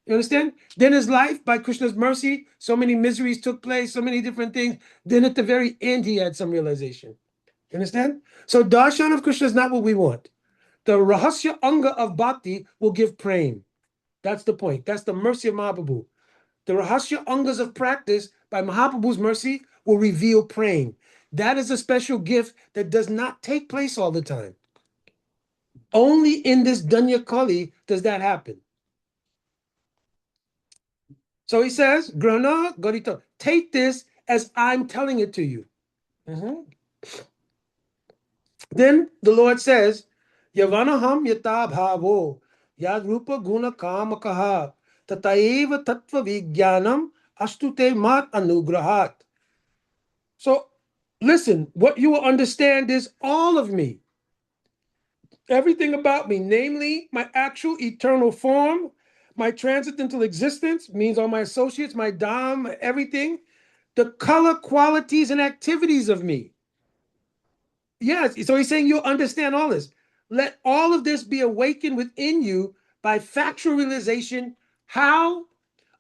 You understand? Then his life, by Krishna's mercy, so many miseries took place, so many different things. Then at the very end, he had some realization. You understand? So darshan of Krishna is not what we want. The rahasya anga of bhakti will give prema. That's the point. That's the mercy of Mahaprabhu. The rahasya angas of practice, by Mahaprabhu's mercy, will reveal prema. That is a special gift that does not take place all the time. Only in this Danya Kali does that happen. So he says, Grana Garita, take this as I'm telling it to you. Then the Lord says, Yavanaham yata bhavo yad rupa guna kamakaha tataiva tattva vijnanam astute mat anugrahat. So listen, what you will understand is all of me. Everything about me, namely my actual eternal form, my transcendental existence, means all my associates, my dham, everything, the color, qualities, and activities of me. Yes, so he's saying you'll understand all this. Let all of this be awakened within you by factual realization. How?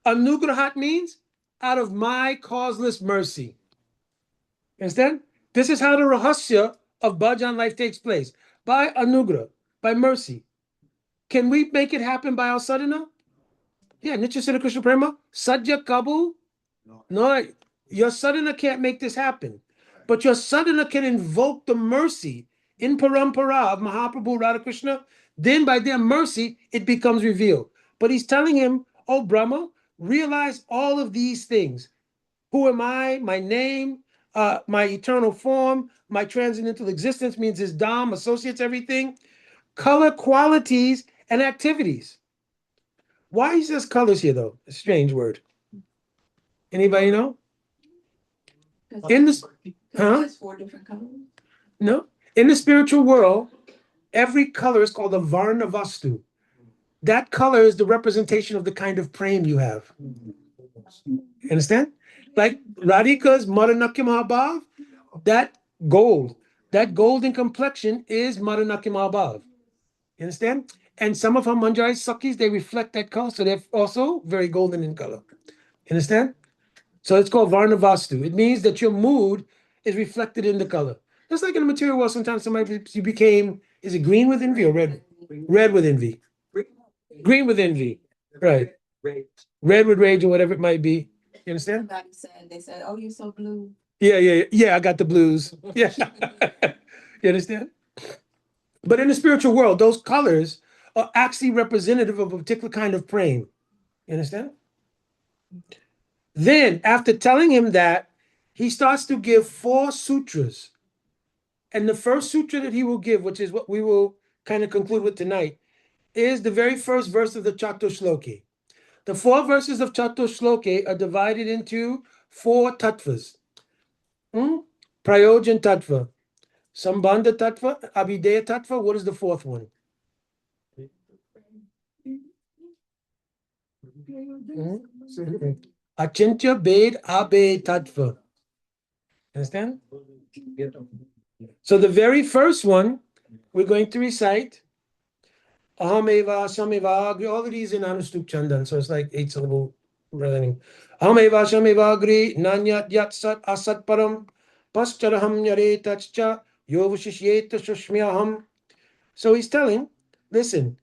Anugrahat means out of my causeless mercy. Understand? This is how the rahasya of bhajan life takes place. By anugrah, by mercy. Can we make it happen by our sadhana? Yeah, Nitya Siddha Krishna Prema, Sadhya Kabu. No, your sadhana can't make this happen. But your sadhana can invoke the mercy in parampara of Mahaprabhu Radha Krishna. Then by their mercy, it becomes revealed. But he's telling him, oh Brahma, realize all of these things. Who am I? My name, my eternal form, my transcendental existence means his dham, associates everything. Color, qualities, and activities. Why he says colors here, though? A strange word. Anybody know? In this, There's 4 different colors. no, in the spiritual world, every color is called a varna vastu. That color is the representation of the kind of prema you have. You understand? Like Radhika's Maranakya Mahabhav, that golden complexion is Maranakya Mahabhav. You understand? And some of her Manjari Sakis, they reflect that color, so they're also very golden in color. You understand? So it's called Varna Vastu. It means that your mood is reflected in the color. Just like in the material world, sometimes you became, is it green with envy or red? Red with envy. Green with envy. Right. Red with rage or whatever it might be. You understand? Somebody said, they said, oh, you're so blue. Yeah, I got the blues. Yeah. You understand? But in the spiritual world, those colors are actually representative of a particular kind of praying. You understand? Then, after telling him that, he starts to give 4 sutras. And the first sutra that he will give, which is what we will kind of conclude with tonight, is the very first verse of the Catuh Sloki. The 4 verses of Catuh Sloki are divided into 4 tattvas. Prayojana tattva, sambandha tattva, abhideya tattva. What is the 4th one? Achintya Bed Abe Tattva. Understand? So the very first one, we're going to recite Aham Eva Sameva Agri. All of these in Anustup Chandan. So it's like 8 syllable running. Aham Eva Sameva Agri Nanyat Yat Sat Asat Param Pascharaham Yare Tachcha Yovashishyeta Shushmyaham. So he's telling, listen,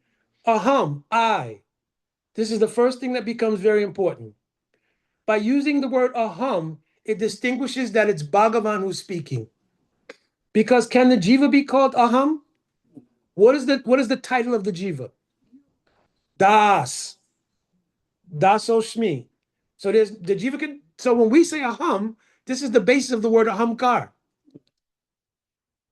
Aham, I. This is the first thing that becomes very important. By using the word aham, it distinguishes that it's Bhagavan who's speaking. Because can the jiva be called aham? What is the title of the jiva? Das. Daso Shmi. So there's the jiva can. So when we say aham, this is the basis of the word ahamkar.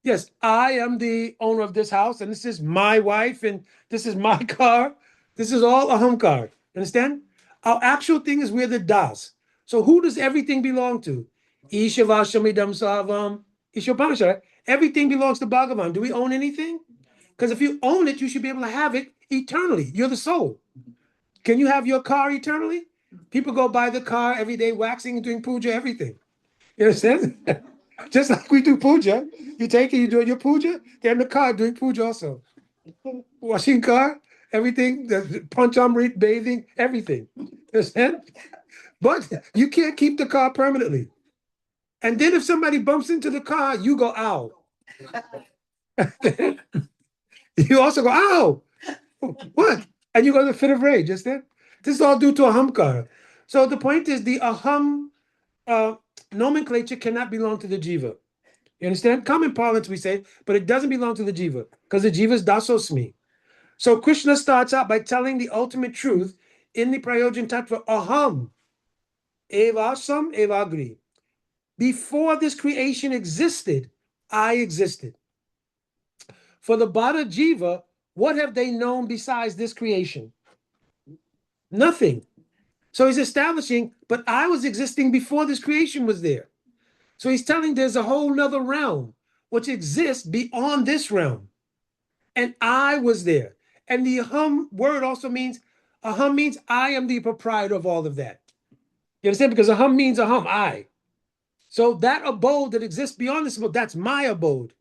Yes, I am the owner of this house, and this is my wife, and this is my car. This is all ahamkar. Understand? Our actual thing is we're the das. So who does everything belong to? Ishavashamidam savam. Ishopanasha. Everything belongs to Bhagavan. Do we own anything? Because if you own it, you should be able to have it eternally. You're the soul. Can you have your car eternally? People go buy the car every day, waxing and doing puja, everything. You understand? Just like we do puja. You take it, you do your puja, they're in the car doing puja also. Washing car, everything, the panchamrit, bathing, everything. You understand? But you can't keep the car permanently. And then if somebody bumps into the car, you go, ow. You also go, ow. What? And you go to the fit of rage, just that. This is all due to ahamkara. So the point is the aham nomenclature cannot belong to the jiva. You understand? Common parlance we say, but it doesn't belong to the jiva because the jiva is dasosmi. So Krishna starts out by telling the ultimate truth in the prayojana tattva, aham, evasam evagri. Before this creation existed, I existed. For the Bada Jiva, what have they known besides this creation? Nothing. So he's establishing, but I was existing before this creation was there. So he's telling there's a whole nother realm which exists beyond this realm. And I was there. And the aham word also means, aham means I am the proprietor of all of that. You understand? Because aham means aham, I. So that abode that exists beyond this abode, that's my abode.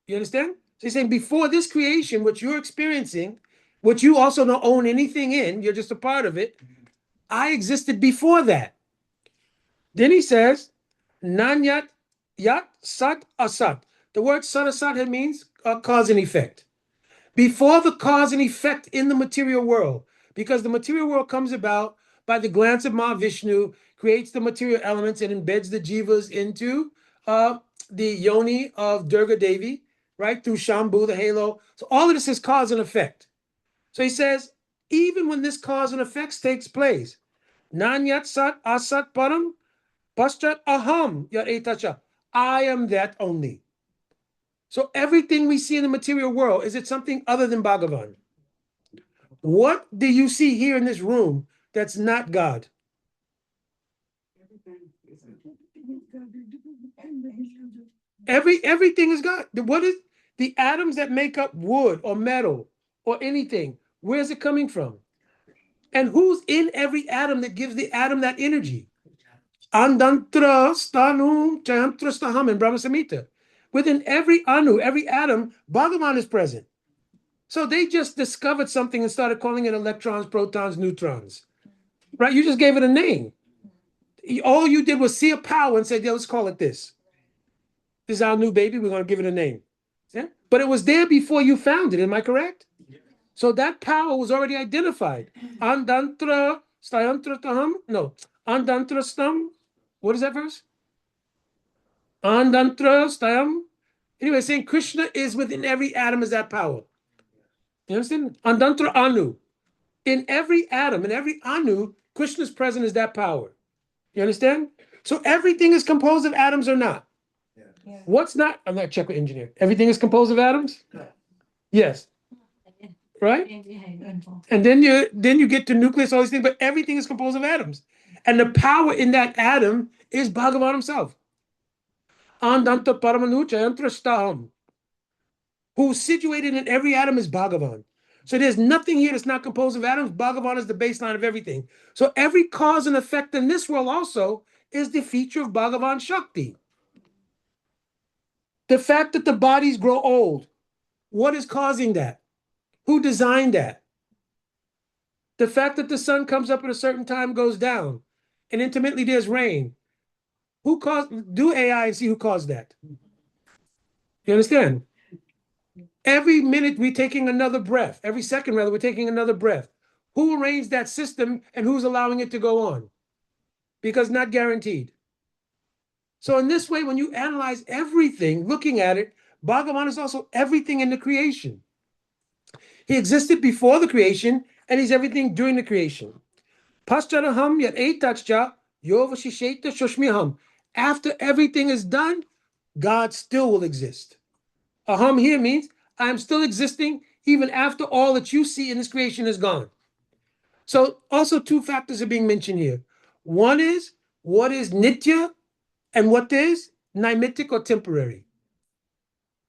You understand? So he's saying before this creation, what you're experiencing, which you also don't own anything in, you're just a part of it, I existed before that. Then he says, Nanyat Yat Sat Asat. The word Sat Asat means cause and effect. Before the cause and effect in the material world, because the material world comes about by the glance of Mahavishnu, creates the material elements and embeds the jivas into the yoni of Durga Devi, right? Through Shambhu, the halo. So all of this is cause and effect. So he says, even when this cause and effects takes place, Nanyat Sat Asat Param Paschat Aham Yat Etacha. I am that only. So everything we see in the material world, is it something other than Bhagavan? What do you see here in this room that's not God? Everything is God. What is the atoms that make up wood or metal or anything? Where's it coming from? And who's in every atom that gives the atom that energy? Andantra stanum chantra staham in Brahma Samhita. Within every anu, every atom, Bhagavan is present. So they just discovered something and started calling it electrons, protons, neutrons. Right? You just gave it a name. All you did was see a power and said, yeah, let's call it this. This is our new baby. We're going to give it a name. Yeah? But it was there before you found it. Am I correct? So that power was already identified. Andantra stayantra taham. No. Andantra stam. What is that verse? Andantra stayam. Anyway, saying Krishna is within every atom is that power. You understand? Andantra anu. In every atom, in every anu, Krishna's present is that power. You understand? So everything is composed of atoms or not? Yeah. What's not? I'm not a check with engineer. Everything is composed of atoms? Yes. Right? And then you get to nucleus, all these things, but everything is composed of atoms. And the power in that atom is Bhagavan himself. Andanta paramanu chayantra staham. Who's situated in every atom is Bhagavan. So there's nothing here that's not composed of atoms. Bhagavan is the baseline of everything. So every cause and effect in this world also is the feature of Bhagavan Shakti. The fact that the bodies grow old, what is causing that? Who designed that? The fact that the sun comes up at a certain time, goes down, and intermittently there's rain. Who caused? Do AI and see who caused that. You understand? Every minute we're taking another breath. Every second, rather, we're taking another breath. Who arranged that system and who's allowing it to go on? Because not guaranteed. So in this way, when you analyze everything, looking at it, Bhagavan is also everything in the creation. He existed before the creation, and he's everything during the creation. Pascharaham yat etachcha yovashisheta shoshmiham. After everything is done, God still will exist. Aham here means I am still existing even after all that you see in this creation is gone. So also two factors are being mentioned here. One is what is nitya and what is naimittic or temporary.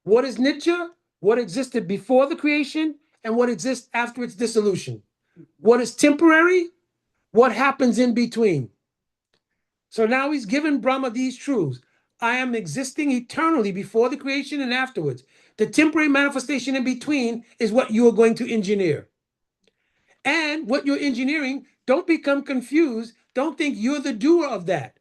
What is nitya? What existed before the creation and what exists after its dissolution. What is temporary? What happens in between. So now he's given Brahma these truths. I am existing eternally before the creation and afterwards. The temporary manifestation in between is what you are going to engineer. And what you're engineering, don't become confused. Don't think you're the doer of that.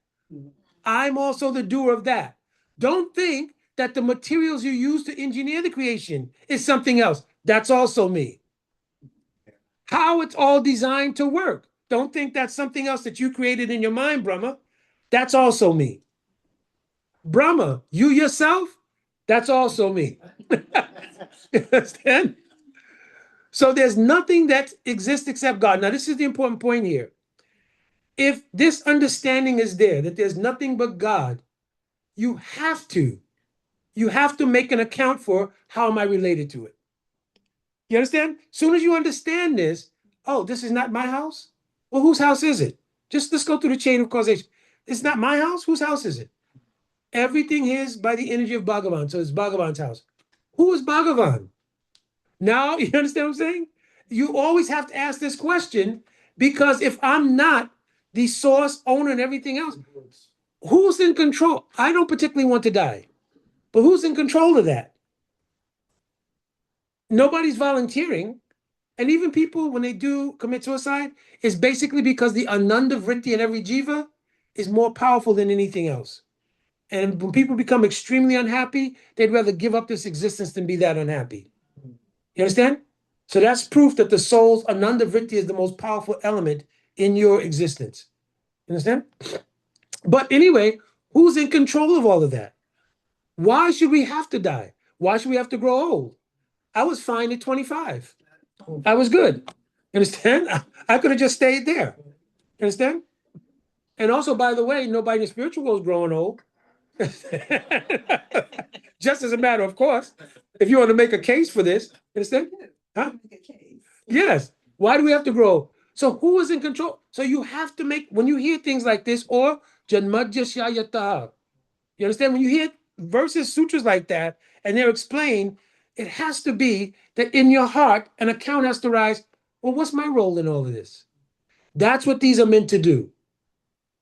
I'm also the doer of that. Don't think that the materials you use to engineer the creation is something else. That's also me. How it's all designed to work. Don't think that's something else that you created in your mind, Brahma. That's also me. Brahma, you yourself, that's also me. You understand? So there's nothing that exists except God. Now, this is the important point here. If this understanding is there, that there's nothing but God, you have to make an account for how am I related to it. You understand? As soon as you understand this, oh, this is not my house? Well, whose house is it? Just let's go through the chain of causation. It's not my house? Whose house is it? Everything here is by the energy of Bhagavan. So it's Bhagavan's house. Who is Bhagavan? Now, you understand what I'm saying? You always have to ask this question because if I'm not the source, owner, and everything else, who's in control? I don't particularly want to die, but who's in control of that? Nobody's volunteering. And even people, when they do commit suicide, it's basically because the ananda vritti in every jiva is more powerful than anything else. And when people become extremely unhappy, they'd rather give up this existence than be that unhappy. You understand? So that's proof that the soul's ananda vritti is the most powerful element in your existence. You understand? But anyway, who's in control of all of that? Why should we have to die? Why should we have to grow old? I was fine at 25. I was good. You understand? I could have just stayed there. You understand? And also, by the way, nobody in the spiritual world is growing old. Just as a matter of course, if you want to make a case for this, understand? Huh? Yes. Why do we have to grow? So who is in control? So you have to make, when you hear things like this, or janmadya shayata, you understand? When you hear verses, sutras like that, and they're explained, it has to be that in your heart, an account has to rise. Well, what's my role in all of this? That's what these are meant to do.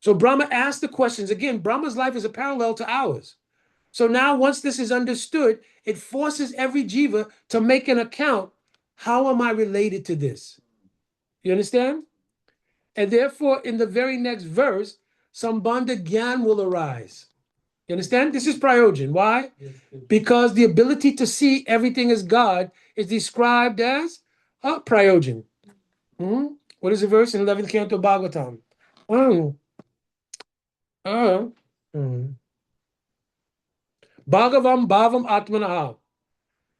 So Brahma asked the questions. Again, Brahma's life is a parallel to ours. So now once this is understood, it forces every jiva to make an account. How am I related to this? You understand? And therefore, in the very next verse, sambandha gyan will arise. You understand? This is prayojana. Why? Because the ability to see everything as God is described as Prayojan. What is the verse in 11th canto Bhagavatam? Bhagavam bhavam atmanaha.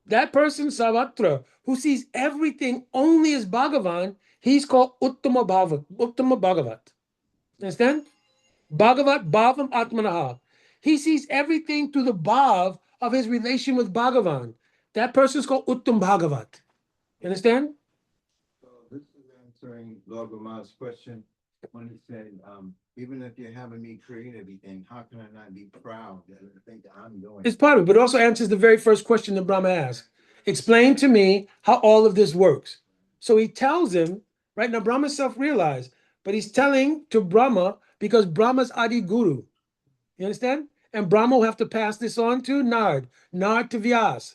That person, Savatra, who sees everything only as Bhagavan, he's called Uttama Bhagavat. Understand? Bhagavat bhavam atmanaha. He sees everything through the bhav of his relation with Bhagavan. That person is called Uttam Bhagavat. You understand? So this is answering Lord Brahma's question when he said, even if you're having me create everything, how can I not be proud that I think that I'm doing It's part of it, but it also answers the very first question that Brahma asked. Explain to me how all of this works. So he tells him, right now, Brahma's self-realized, but he's telling to Brahma because Brahma's Adi Guru. You understand? And Brahma will have to pass this on to Nard to Vyas,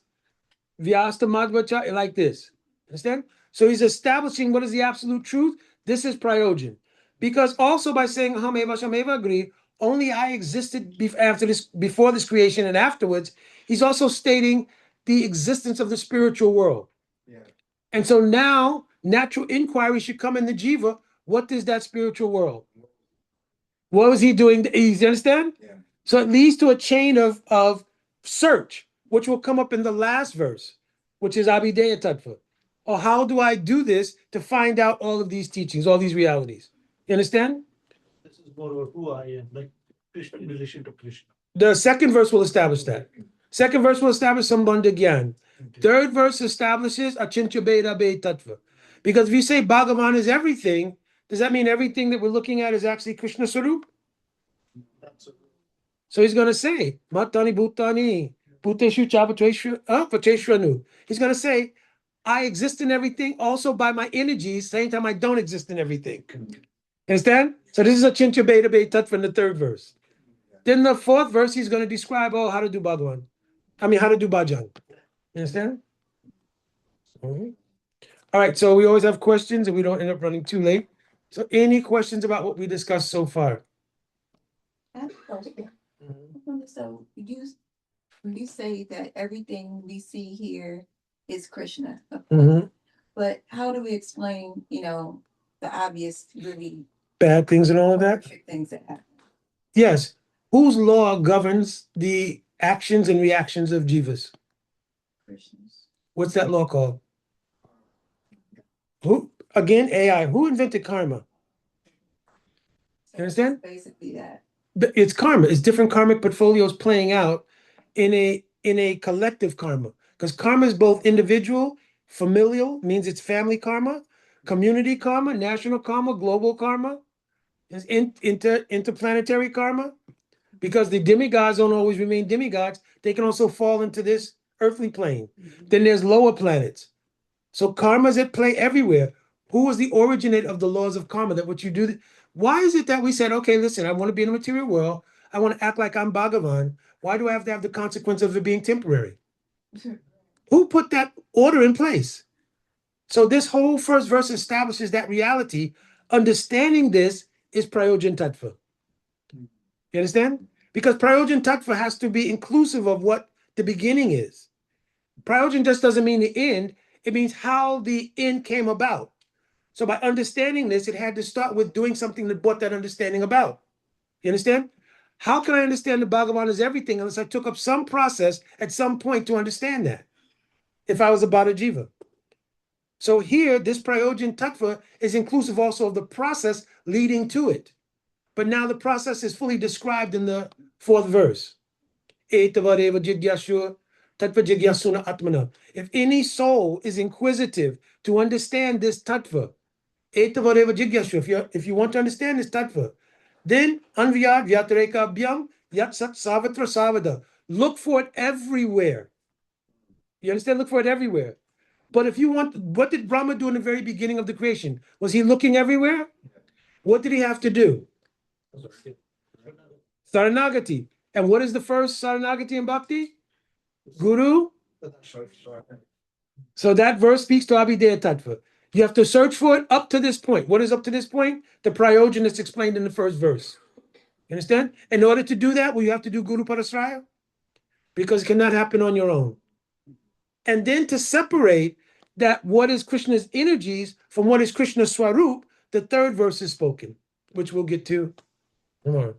Vyas to Madhvacha, like this. Understand? So he's establishing what is the absolute truth. This is Prayojan. Because also by saying Hameva Shameva agree, only I existed before this creation and afterwards, he's also stating the existence of the spiritual world. Yeah. And so now natural inquiry should come in the jiva. What is that spiritual world? What was he doing? You understand? Yeah. So it leads to a chain of search, which will come up in the last verse, which is Abhideya Tattva. Or how do I do this to find out all of these teachings, all these realities? You understand? This is more about who I am, like Krishna in relation to Krishna. The second verse will establish that. Second verse will establish Sambandha Gyan. Third verse establishes Achintya Beda Be Tattva. Because if you say Bhagavan is everything, does that mean everything that we're looking at is actually Krishna Sarup? So he's going to say, Matani Bhutani, Bhuteshu Vateshranu. He's going to say, I exist in everything also by my energies, same time I don't exist in everything. Understand? So this is a Achintya Beda Be Tattva in the third verse. Then the fourth verse, he's going to describe how to do Bhagavan. How to do Bhajan. You understand? Mm-hmm. All right, so we always have questions and we don't end up running too late. So any questions about what we discussed so far? I have a question. So you say that everything we see here is Krishna, of course. Mm-hmm. But how do we explain, the obvious, really Bad things and all of that? horrific things that happen? Yes. Whose law governs the actions and reactions of jivas? Krishna's. What's that law called? Who? Again, AI. Who invented karma? So You understand? it's basically that. But it's karma. It's different karmic portfolios playing out in a collective karma. Because karma is both individual, familial, means it's family karma, community karma, national karma, global karma, is interplanetary karma. Because the demigods don't always remain demigods, they can also fall into this earthly plane. Then there's lower planets. So karma is at play everywhere. Who was the originator of the laws of karma? That what you do. Why is it that we said, okay, listen, I want to be in the material world. I want to act like I'm Bhagavan. Why do I have to have the consequence of it being temporary? Who put that order in place? So this whole first verse establishes that reality. Understanding this is prayojan tattva. You understand? Because prayojan tattva has to be inclusive of what the beginning is. Prayojan just doesn't mean the end. It means how the end came about. So by understanding this, it had to start with doing something that brought that understanding about. You understand? How can I understand the Bhagavan is everything unless I took up some process at some point to understand that? If I was a Bhada Jiva. So here, this Prayojan Tattva is inclusive also of the process leading to it. But now the process is fully described in the fourth verse. Etavareva jigyashu tattva jigyasuna atmana. If any soul is inquisitive to understand this tattva, etavareva jigyashu, if you want to understand this tattva, then anvyad vyatareka abhyam yat sat savatra savada. Look for it everywhere. You understand? Look for it everywhere. But if you want, what did Brahma do in the very beginning of the creation? Was he looking everywhere? What did he have to do? Saranagati. And what is the first Saranagati in Bhakti? Guru. So that verse speaks to Abhideya Tattva. You have to search for it up to this point. What is up to this point? The prayojan is explained in the first verse. You understand? In order to do that, well, you have to do Guru Parasraya because it cannot happen on your own. And then to separate that what is Krishna's energies from what is Krishna's Swarup, the third verse is spoken, which we'll get to tomorrow.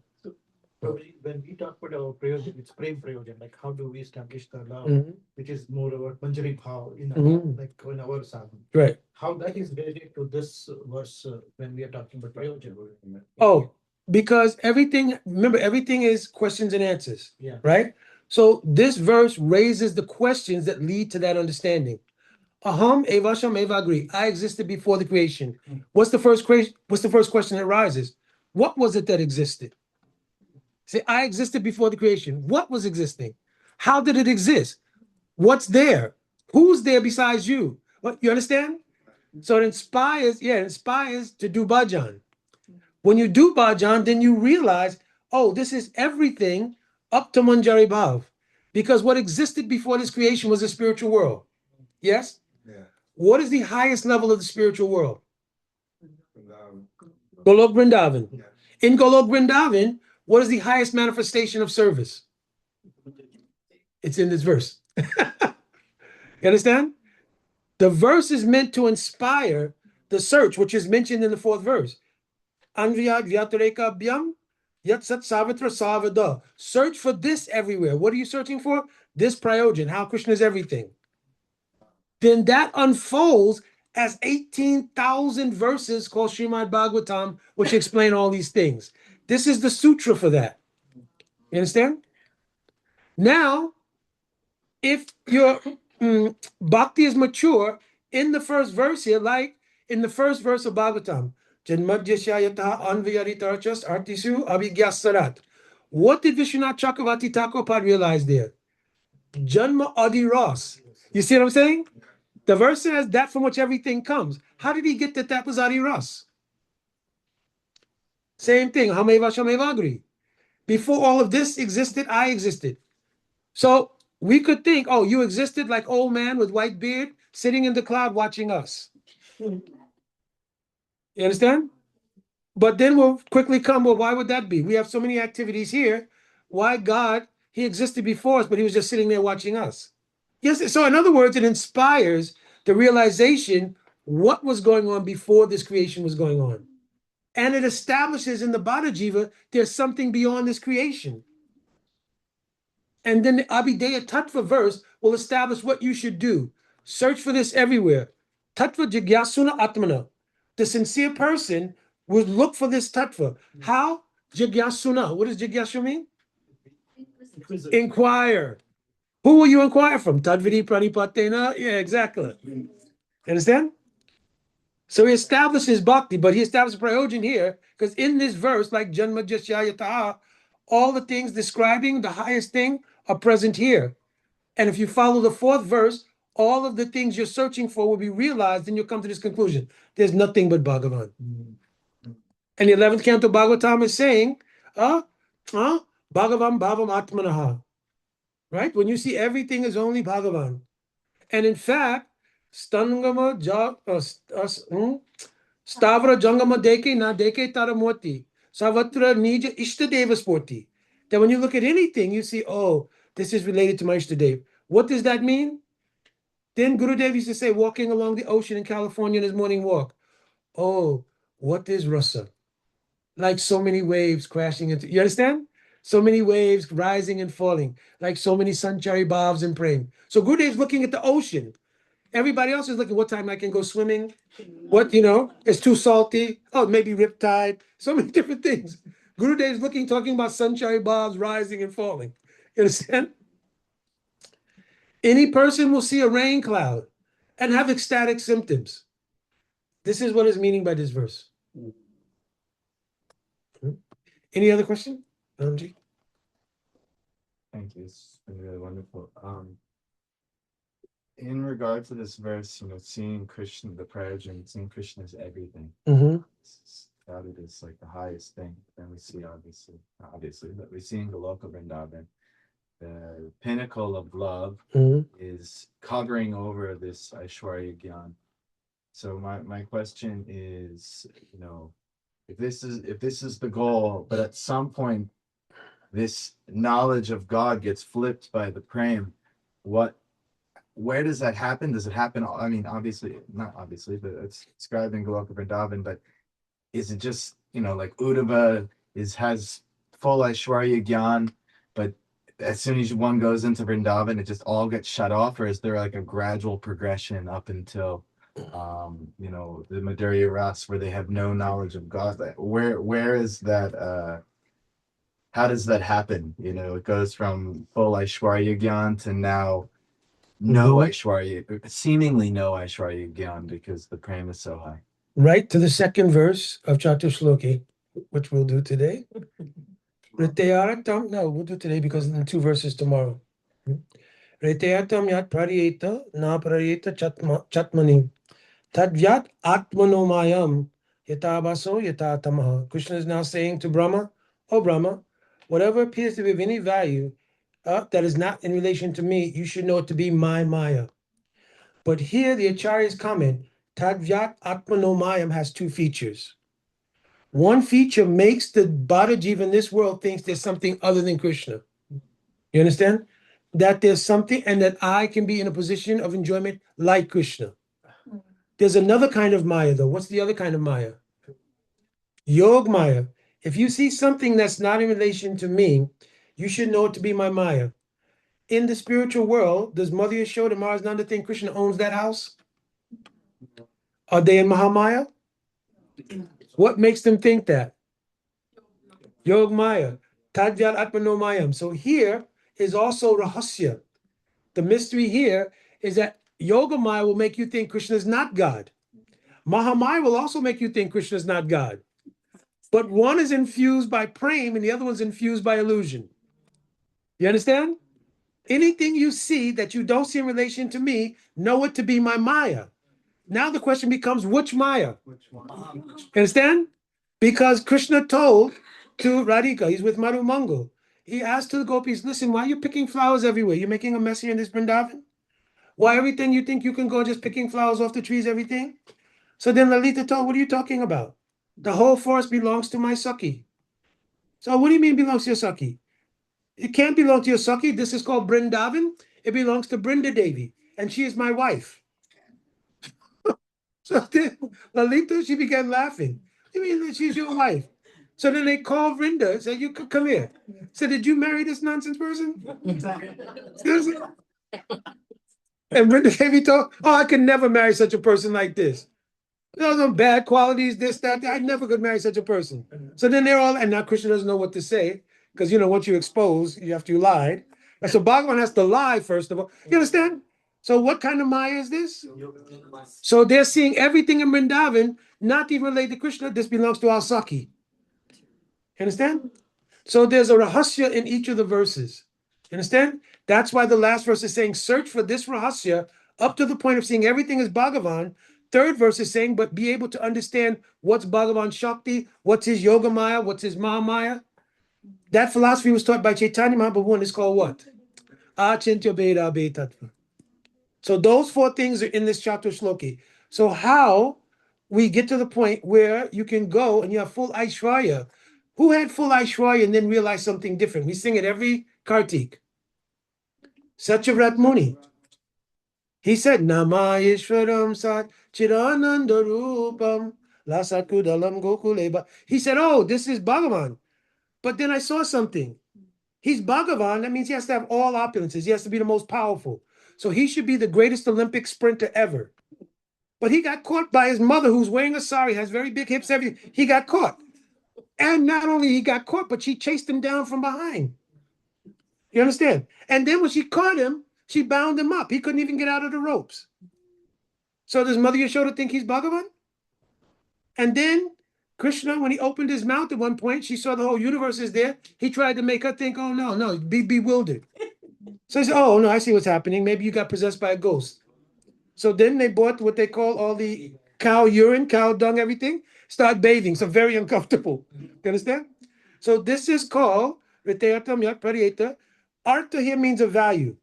Probably when we talk about our prayojana, it's prem prayojana, like how do we establish the love, which is more about Manjari Bhav in like in our sadhana. Right. How that is related to this verse when we are talking about prayojana. Oh, because everything, remember, everything is questions and answers. Yeah. Right? So this verse raises the questions that lead to that understanding. Aham evasham evagri. I existed before the creation. What's the first question that rises? What was it that existed? Say, I existed before the creation. What was existing? How did it exist? What's there? Who's there besides you? What, you understand? So it inspires to do bhajan. When you do bhajan, then you realize, oh, this is everything up to Manjari Bhav. Because what existed before this creation was the spiritual world. Yes? Yeah. What is the highest level of the spiritual world? Golok Vrindavan. Yeah. In Golok Vrindavan, what is the highest manifestation of service? It's in this verse. You understand? The verse is meant to inspire the search, which is mentioned in the fourth verse. Anviyad Vyatareka Byam Yat Sat Savitra Savada. Search for this everywhere. What are you searching for? This prayojana, how Krishna is everything. Then that unfolds as 18,000 verses called Srimad Bhagavatam, which explain all these things. This is the sutra for that. You understand? Now, if your bhakti is mature, in the first verse here, like in the first verse of Bhagavatam, what did Vishwanath Chakravarti Thakur realize there? Janma Adi Ras. You see what I'm saying? The verse says that from which everything comes. How did he get that was Adi Ras? Same thing. Hameva Shamevagri. Before all of this existed, I existed. So we could think, oh, you existed like old man with white beard sitting in the cloud watching us. You understand? But then we'll quickly come, well, why would that be? We have so many activities here. Why God, he existed before us, but he was just sitting there watching us. Yes, so in other words, it inspires the realization what was going on before this creation was going on. And it establishes in the Bada Jiva, there's something beyond this creation. And then the Abhideya Tattva verse will establish what you should do. Search for this everywhere. Tattva Jigyasuna Atmana. The sincere person would look for this tattva. How? Jigyasuna. What does Jigyasu mean? Inquire. Who will you inquire from? Tadvidi Pranipatena? Yeah, exactly. Understand? So he establishes bhakti, but he establishes prayojana here because in this verse, like Janma Jasyayataha, all the things describing the highest thing are present here. And if you follow the fourth verse, all of the things you're searching for will be realized, and you'll come to this conclusion. There's nothing but Bhagavan. And the 11th canto Bhagavatam is saying, Bhagavan Bhavam Atmanaha. Right? When you see everything is only Bhagavan. And in fact, Stavra Jangama Deke Na Deke Taramoti. Savatra Nija Ishtadeva Sporti. That when you look at anything, you see, oh, this is related to my Ishtadev. What does that mean? Then Gurudev used to say, walking along the ocean in California in his morning walk. Oh, what is rasa? Like so many waves crashing into, you understand? So many waves rising and falling, like so many sanchari bhavs and praying. So Gurudev's looking at the ocean. Everybody else is looking, what time I can go swimming? What, it's too salty. Oh, maybe riptide. So many different things. Gurudev's looking, talking about sanchari bhavs rising and falling. You understand? Any person will see a rain cloud and have ecstatic symptoms. This is what is meaning by this verse. Any other question? Ramji? Thank you. It's been really wonderful. In regard to this verse, seeing Krishna, the prayojana, seeing Krishna as everything. That it is like the highest thing. Then we see obviously, but we see in Goloka Vrindavan, the pinnacle of love is covering over this Aishwarya Gyan. So my question is, if this is the goal, but at some point this knowledge of God gets flipped by the prem, what where does that happen? Does it happen? I mean, obviously, not obviously, but it's described in Goloka Vrindavan. But is it just, like Uddhava has full Aishwarya Gyan, but as soon as one goes into Vrindavan, it just all gets shut off, or is there like a gradual progression up until the Madhurya Ras where they have no knowledge of God? Where is that how does that happen? It goes from full Aishwarya Gyan to now no Aishwarya, seemingly no Aishwarya Gyan because the prema is so high. Right to the second verse of Catuh Sloki, which we'll do today. No, we'll do today because in 2 verses tomorrow. Reteyatam yat prariyeta na prariyeta chatmani tadvyat atmanomayam yatabaso yatatamaha. Krishna is now saying to Brahma, "Oh Brahma, whatever appears to be of any value that is not in relation to me, you should know it to be my Maya." But here the Acharya's comment, Tadvyat Atmanomayam, has 2 features. One feature makes the Bhadajiva in this world thinks there's something other than Krishna. You understand? That there's something, and that I can be in a position of enjoyment like Krishna. There's another kind of Maya, though. What's the other kind of Maya? Yog Maya. If you see something that's not in relation to me, you should know it to be my Maya. In the spiritual world, does Mother Yashoda Mars Nanda think Krishna owns that house? Are they in Mahamaya? What makes them think that? Yog Maya. Tadvyat Atmanomayam. So here is also Rahasya. The mystery here is that Yoga Maya will make you think Krishna is not God. Mahamaya will also make you think Krishna is not God. But one is infused by prema and the other one's infused by illusion. You understand? Anything you see that you don't see in relation to me, know it to be my Maya. Now the question becomes, which Maya? Understand? Because Krishna told to Radhika, he's with Madhu Mangal. He asked to the gopis, listen, why are you picking flowers everywhere? You're making a mess here in this Vrindavan? Why everything you think you can go just picking flowers off the trees, everything? So then Lalita told, what are you talking about? The whole forest belongs to my Saki. So what do you mean belongs to your Saki? It can't belong to your Saki. This is called Vrindavan. It belongs to Brinda Devi, and she is my wife. So then Lalita, she began laughing. I mean, she's your wife. So then they called Vrinda and said, you could come here. Said, did you marry this nonsense person? And Brenda Devi told, oh, I could never marry such a person like this. There are some bad qualities, this, that. I never could marry such a person. So then they're all, and now Krishna doesn't know what to say, because, once you expose, you lied. And so Bhagavan has to lie, first of all. You understand? So what kind of Maya is this? So they're seeing everything in Vrindavan, not even related to Krishna. This belongs to our Saki. You understand? So there's a rahasya in each of the verses. You understand? That's why the last verse is saying, search for this rahasya up to the point of seeing everything as Bhagavan. Third verse is saying, but be able to understand what's Bhagavan Shakti, what's his Yoga Maya, what's his Mahamaya. That philosophy was taught by Chaitanya Mahaprabhu and it's called what? Achintya Beda Tattva. So those 4 things are in this Catuh Sloki. So how we get to the point where you can go and you have full Aishwarya. Who had full Aishwarya and then realized something different? We sing it every Kartik. Satyavrat Muni. He said, Nama Ishwaram Sat Chidananda Rupam Lasat Kudalam Gokuleba. He said, oh, this is Bhagavan. But then I saw something. He's Bhagavan. That means he has to have all opulences. He has to be the most powerful. So he should be the greatest Olympic sprinter ever. But he got caught by his mother, who's wearing a sari, has very big hips, everything. He got caught. And not only he got caught, but she chased him down from behind. You understand? And then when she caught him, she bound him up. He couldn't even get out of the ropes. So does Mother Yashoda think he's Bhagavan? And then Krishna, when he opened his mouth at one point, she saw the whole universe is there. He tried to make her think, oh, no, be bewildered. So he said, oh, no, I see what's happening. Maybe you got possessed by a ghost. So then they bought what they call all the cow urine, cow dung, everything. Start bathing. So very uncomfortable. You understand? So this is called Riteyatam Yat Pariyeta. Artha here means a value.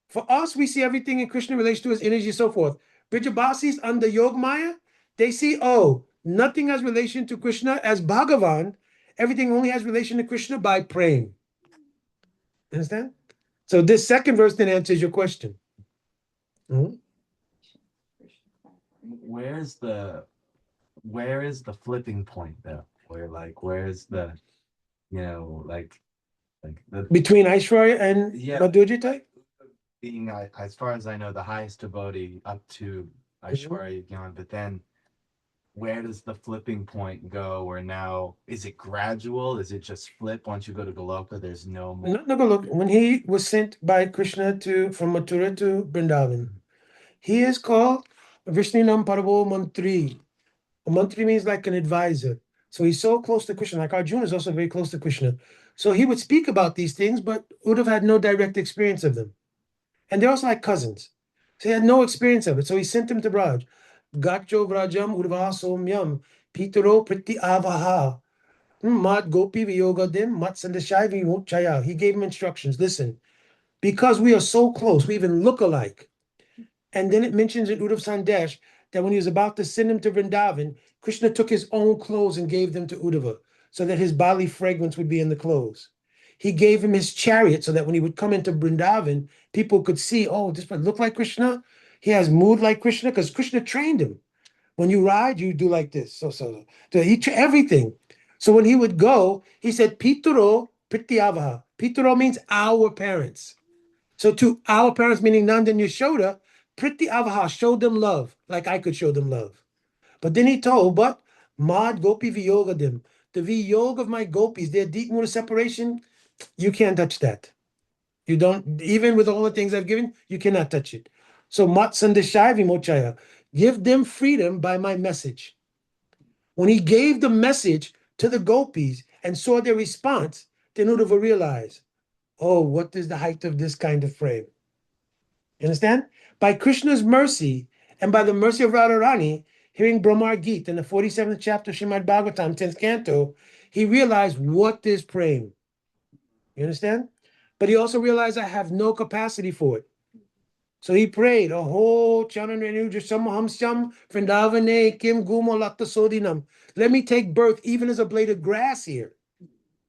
For us, we see everything in Krishna relation to his energy and so forth. Brijabasis under Yog Maya, they see, oh, nothing has relation to Krishna as Bhagavan. Everything only has relation to Krishna by praying. Understand? So this second verse then answers your question. Mhm. Where is the flipping point though? Where's the, the Between Aishwarya and Madhurjita? being, as far as I know, the highest devotee up to Aishwarya Gyan, but then where does the flipping point go? Where now, is it gradual? Is it just flip once you go to Goloka? There's no more. No, look, when he was sent by Krishna from Mathura to Vrindavan, he is called Vishninam Paravo Mantri. A mantri means like an advisor. So he's so close to Krishna, like Arjuna is also very close to Krishna. So he would speak about these things, but Uddhav had no direct experience of them. And they're also like cousins. So he had no experience of it. So he sent him to Braj. Gacho Vrajam Urva Somyam Pitaro Priti Avaha Mat Gopi Viyogadim Mat Sandashai Vimuchaya. He gave him instructions. Listen, because we are so close, we even look alike. And then it mentions in Uddhav Sandesh that when he was about to send him to Vrindavan, Krishna took his own clothes and gave them to Uddhava so that his bodily fragrance would be in the clothes. He gave him his chariot so that when he would come into Vrindavan, people could see, oh, this one look like Krishna. He has mood like Krishna because Krishna trained him. When you ride, you do like this. So everything. So when he would go, he said, Pituro Prityavaha. Pituro means our parents. So to our parents, meaning Nanda and Yashoda, Priti Avaha showed them love, like I could show them love. But then he told, but Mad Gopi Viyogadim, the Viyog of my gopis, their deep mood of separation, you can't touch that. You don't, even with all the things I've given, you cannot touch it. So Mat Sandeshai Vimochaya, give them freedom by my message. When he gave the message to the gopis and saw their response, then Uddhava realized, oh, what is the height of this kind of frame? You understand? By Krishna's mercy and by the mercy of Radharani, hearing Brahma Gita in the 47th chapter of Srimad Bhagavatam, 10th canto, he realized what is praying. You understand? But he also realized I have no capacity for it. So he prayed, a whole Vrindavane Kim Gumo Latta Sodinam. Let me take birth even as a blade of grass here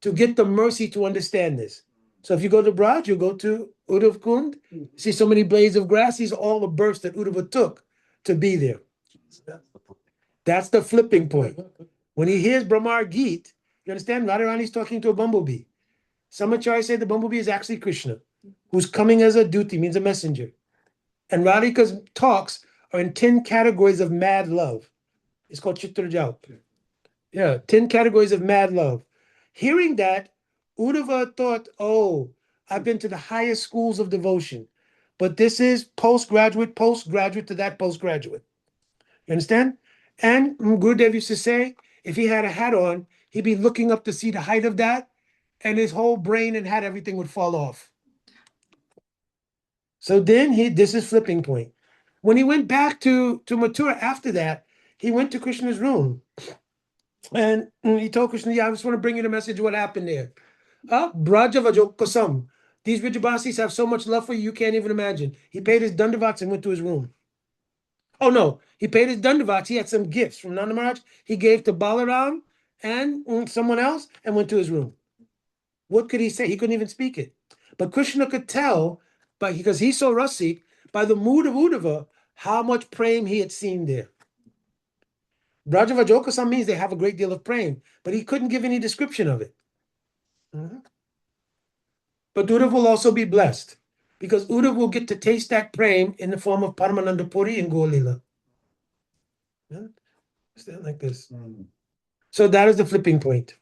to get the mercy to understand this. So if you go to Braj, you go to Uddhav Kund, see so many blades of grass. These are all the births that Uddhava took to be there. That's the flipping point. When he hears Brahmar Geet, you understand? Radharani's talking to a bumblebee. Some acharyas say the bumblebee is actually Krishna, who's coming as a duty, means a messenger. And Radhika's talks are in 10 categories of mad love. It's called Chitrajal. Yeah, 10 categories of mad love. Hearing that, Uddhava thought, oh, I've been to the highest schools of devotion, but this is postgraduate to that postgraduate. You understand? And Gurudev used to say, if he had a hat on, he'd be looking up to see the height of that, and his whole brain and hat, everything would fall off. So then this is flipping point. When he went back to Mathura after that, he went to Krishna's room. And he told Krishna, yeah, I just want to bring you the message of what happened there. Braja Vajokasam. These Vijayabasis have so much love for you, you can't even imagine. He paid his dandavats and went to his room. Oh, no. He paid his dandavats. He had some gifts from Nanda Maharaj. He gave to Balaram and someone else and went to his room. What could he say? He couldn't even speak it. But Krishna could tell, because he's so rasik, by the mood of Uddhava, how much prem he had seen there. Brajavajokasam means they have a great deal of prem, but he couldn't give any description of it. Mm-hmm. But Uddhav will also be blessed, because Uddhav will get to taste that prem in the form of Paramananda Puri and Golila. Yeah? Stand like this. So that is the flipping point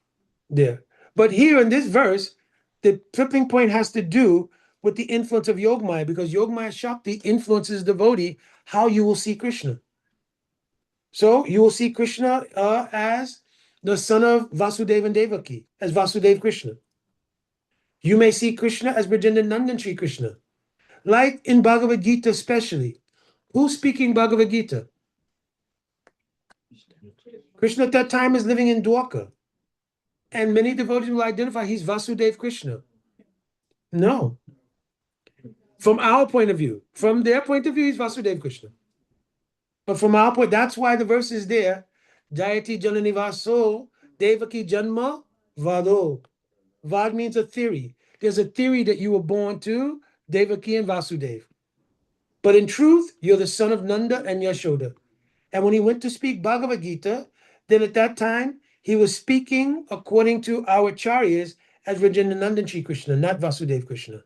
there. But here in this verse, the flipping point has to do with the influence of Yogamaya, because Yogamaya Shakti influences devotee how you will see Krishna. So you will see Krishna as the son of Vasudeva and Devaki, as Vasudev Krishna. You may see Krishna as Brajendra Nandan Shri Krishna. Like in Bhagavad Gita especially. Who's speaking Bhagavad Gita? Krishna at that time is living in Dwarka. And many devotees will identify he's Vasudev Krishna. No. From our point of view. From their point of view, he's Vasudev Krishna. But from our point, that's why the verse is there. Jayati Janani Vaso Devaki Janma Vado. Vad means a theory. There's a theory that you were born to Devaki and Vasudev. But in truth, you're the son of Nanda and Yashoda. And when he went to speak Bhagavad Gita, then at that time, he was speaking according to our Acharyas as Rajendanandan Shri Krishna, not Vasudev Krishna.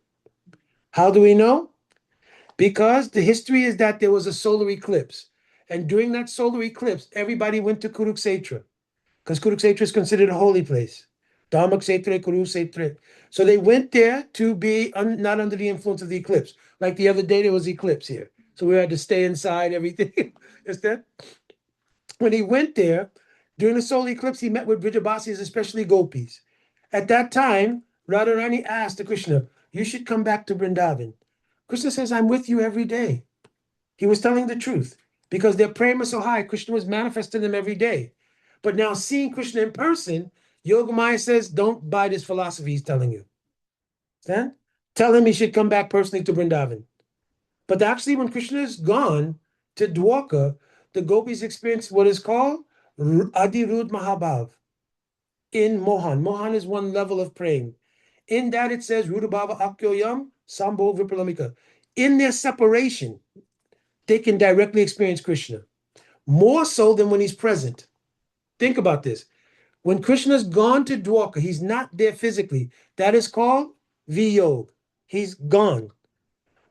How do we know? Because the history is that there was a solar eclipse. And during that solar eclipse, everybody went to Kurukshetra, because Kurukshetra is considered a holy place. Dharmaksetra, Kurukshetra. So they went there to be not under the influence of the eclipse. Like the other day, there was eclipse here. So we had to stay inside, everything. Understand? When he went there, during the solar eclipse, he met with Vrijabasis, especially gopis. At that time, Radharani asked to Krishna, you should come back to Vrindavan. Krishna says, I'm with you every day. He was telling the truth. Because their prema so high, Krishna was manifesting them every day. But now seeing Krishna in person, Yogamaya says, don't buy this philosophy he's telling you. Understand? Tell him he should come back personally to Vrindavan. But actually, when Krishna is gone to Dwarka, the gopis experience what is called Adirud Mahabhav in Mohan. Mohan is one level of praying. In that it says Rudabhava Akyoyam Sambho Vipralamika. In their separation, they can directly experience Krishna. More so than when he's present. Think about this. When Krishna's gone to Dwarka, he's not there physically. That is called Viyog. He's gone.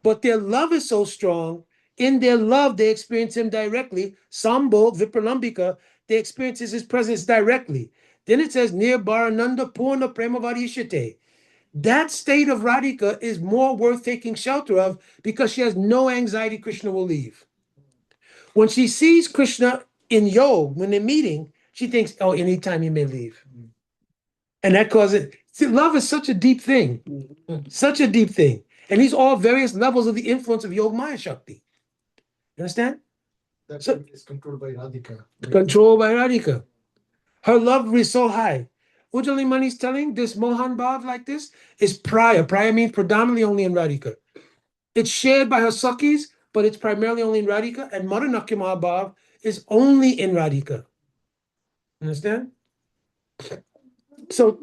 But their love is so strong. In their love, they experience him directly. Sambho Vipralambika, they experience his presence directly. Then it says, near Barananda Purna Premavarishate. That state of Radhika is more worth taking shelter of because she has no anxiety Krishna will leave. When she sees Krishna in yoga, when they're meeting, she thinks, oh, anytime he may leave. And that causes, see, love is such a deep thing. Such a deep thing. And these are all various levels of the influence of Yoga Maya Shakti. You understand? That So- is controlled by Radhika. Controlled by Radhika. Her love is so high. Ujjali Mani is telling this Mohan Bhav like this is Praya. Praya means predominantly only in Radhika. It's shared by her Sakhis, but it's primarily only in Radhika. And Madanakya Mahabhav is only in Radhika. Understand? So,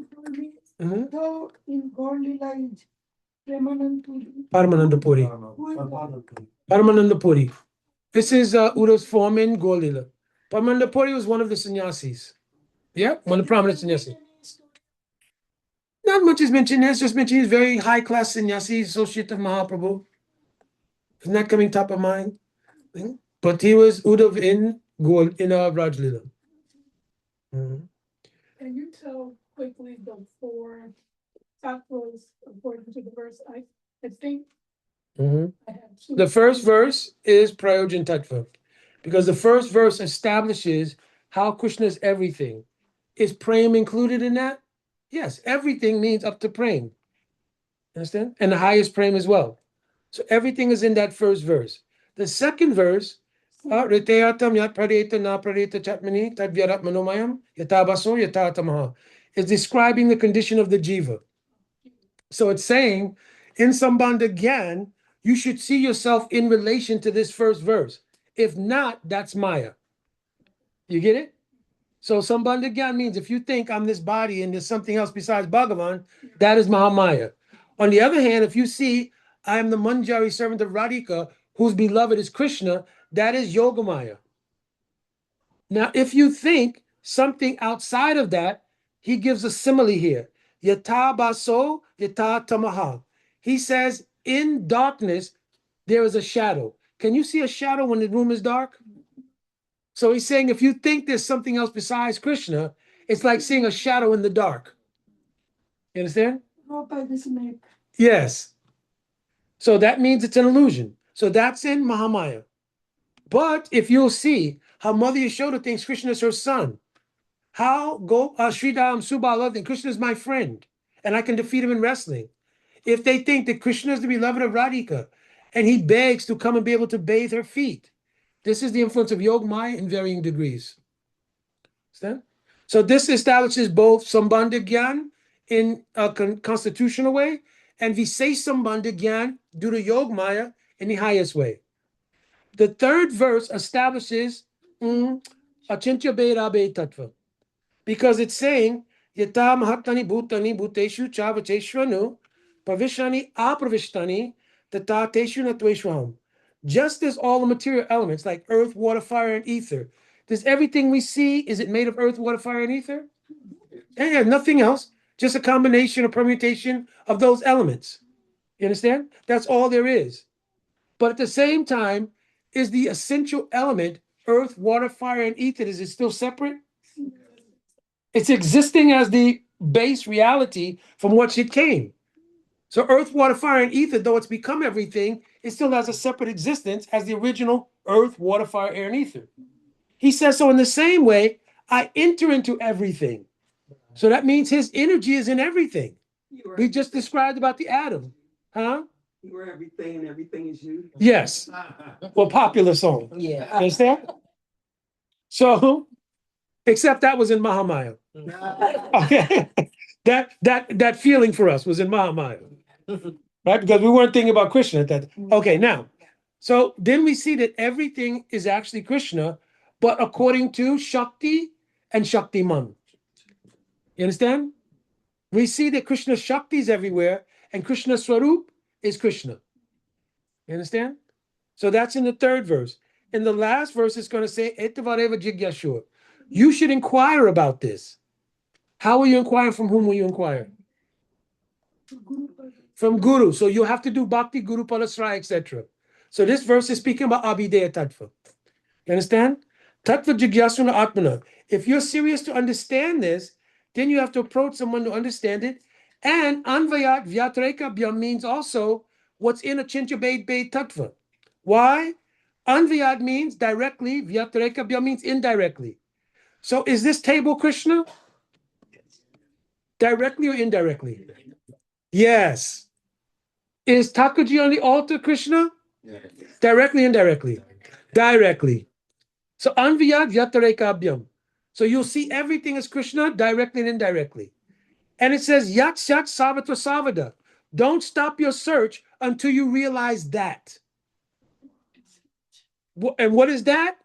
mhm. Though in Gaur-Lila is Premanand Paramananda Puri. Paramananda Puri. This is Uddhav's form in Gaur-Lila. Paramananda Puri was one of the sannyasis. Yeah, one of the prominent sannyasis. Not much is mentioned there. It's just mentioned he's very high class sannyasi, associate of Mahaprabhu. Isn't that coming top of mind? But he was Uddhav in Rajlila. Mhm. Can you tell quickly the four tattvas according to the verse? I think Mhm. I have two. The first verse is prayojana tattva, because the first verse establishes how Krishna is everything. Is praying included in that? Yes, everything means up to praying. Understand? And the highest praying as well. So everything is in that first verse. The second verse, Riteyatam yat pradeta na pradeta chatmani tadvyarat manomayam yatabaso yatatamaha, is describing the condition of the jiva. So it's saying, in Sambandha Gyan, you should see yourself in relation to this first verse. If not, that's Maya. You get it? So Sambandha Gyan means if you think I'm this body and there's something else besides Bhagavan, that is Mahamaya. On the other hand, if you see I am the Manjari servant of Radhika, whose beloved is Krishna, that is Yogamaya. Now, if you think something outside of that, he gives a simile here. Yata baso, yata tamaha. He says, in darkness, there is a shadow. Can you see a shadow when the room is dark? So he's saying if you think there's something else besides Krishna, it's like seeing a shadow in the dark. You understand? Go by the snake. Yes. So that means it's an illusion. So that's in Mahamaya. But if you'll see how Mother Yashoda thinks Krishna is her son, how Sridham Subala thinks Krishna is my friend, and I can defeat him in wrestling. If they think that Krishna is the beloved of Radhika, and he begs to come and be able to bathe her feet, this is the influence of Yoga Maya in varying degrees. Understand? So this establishes both Sambandha Gyan in a constitutional way, and Visay Sambandha Gyan due to Yoga Maya in the highest way. The third verse establishes Achintya Bheda Tattva, because it's saying Yata Mahatani Bhutani Bhuteshu Chavacheshvanu Pravishani Apravishtani Tata Teshu Natveshwaham. Just as all the material elements like earth, water, fire, and ether. Does everything we see, is it made of earth, water, fire, and ether? Yeah, nothing else. Just a combination or permutation of those elements. You understand? That's all there is. But at the same time, is the essential element earth, water, fire, and ether, is it still separate? It's existing as the base reality from which it came. So earth, water, fire, and ether, though it's become everything, it still has a separate existence as the original earth, water, fire, air, and ether. He says, so in the same way, I enter into everything. So that means his energy is in everything. We just described about the atom. Huh? You are everything and everything is you. Yes. Well, popular song. Yeah. Understand? So, except that was in Mahamaya. Okay. That feeling for us was in Mahamaya. Right? Because we weren't thinking about Krishna at that. Okay, now. So then we see that everything is actually Krishna, but according to Shakti and Shaktiman. You understand? We see that Krishna Shakti is everywhere, and Krishna Swarup is Krishna. You understand? So that's in the third verse. In the last verse, it's going to say, Etavareva Jigyashur. You should inquire about this. How will you inquire? From whom will you inquire? From Guru. So you have to do Bhakti, Guru, Palasra, etc. So this verse is speaking about Abhideya Tattva. You understand? Tattva Jigyasuna Atmana. If you're serious to understand this, then you have to approach someone to understand it. And Anvayat Vyatreka Bhyam means also what's in a Chincha Beit Tattva. Why? Anvayat means directly, Vyatreka Bhyam means indirectly. So is this table Krishna? Directly or indirectly? Yes. Is Thakurji on the altar Krishna? Yes. Directly, indirectly? Directly. So Anviyat Vyatarekabhyam. So you'll see everything as Krishna directly and indirectly. And it says Yat Sat Savatva Savada. Don't stop your search until you realize that. And what is that?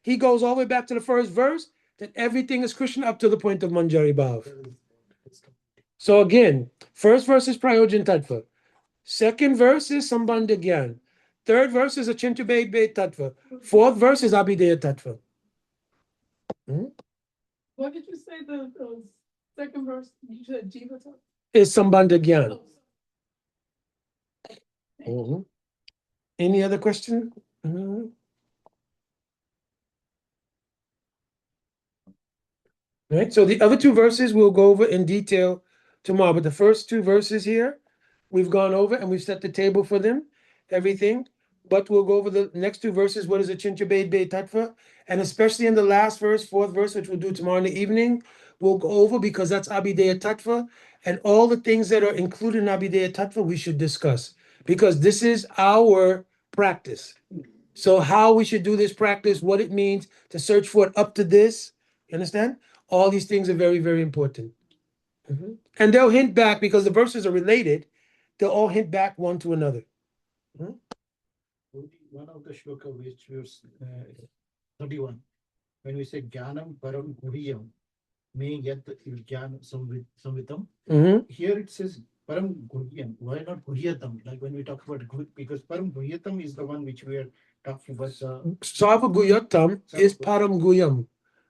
He goes all the way back to the first verse, that everything is Krishna up to the point of Manjari Bhav. So again, first verse is prayojana tattva. Second verse is sambandha gyan. Third verse is achinta bhed tattva. Fourth verse is abhideya tattva. What did you say the second verse? You said Jiva Tattva? Is sambandha gyan. Any other question? Right. So the other two verses we'll go over in detail tomorrow. But the first two verses here, we've gone over and we've set the table for them, everything. But we'll go over the next two verses. What is a Chincha Bhed Tattva? And especially in the last verse, fourth verse, which we'll do tomorrow in the evening, we'll go over because that's Abhideya Tattva. And all the things that are included in Abhideya Tattva, we should discuss. Because this is our practice. So how we should do this practice, what it means to search for it up to this. You understand? All these things are very, very important. And they'll hint back because the verses are related. They'll all hint back one to another. One of the shloka which was 31, when we say Jnanam Param Guhyam, may get the Jnana Samvitam. Here it says Param Guhyam. Why not Guhyatam? Like when we talk about because Param Guhyatam is the one which we are talking about. Sava Guhyatam is Param Guhyam.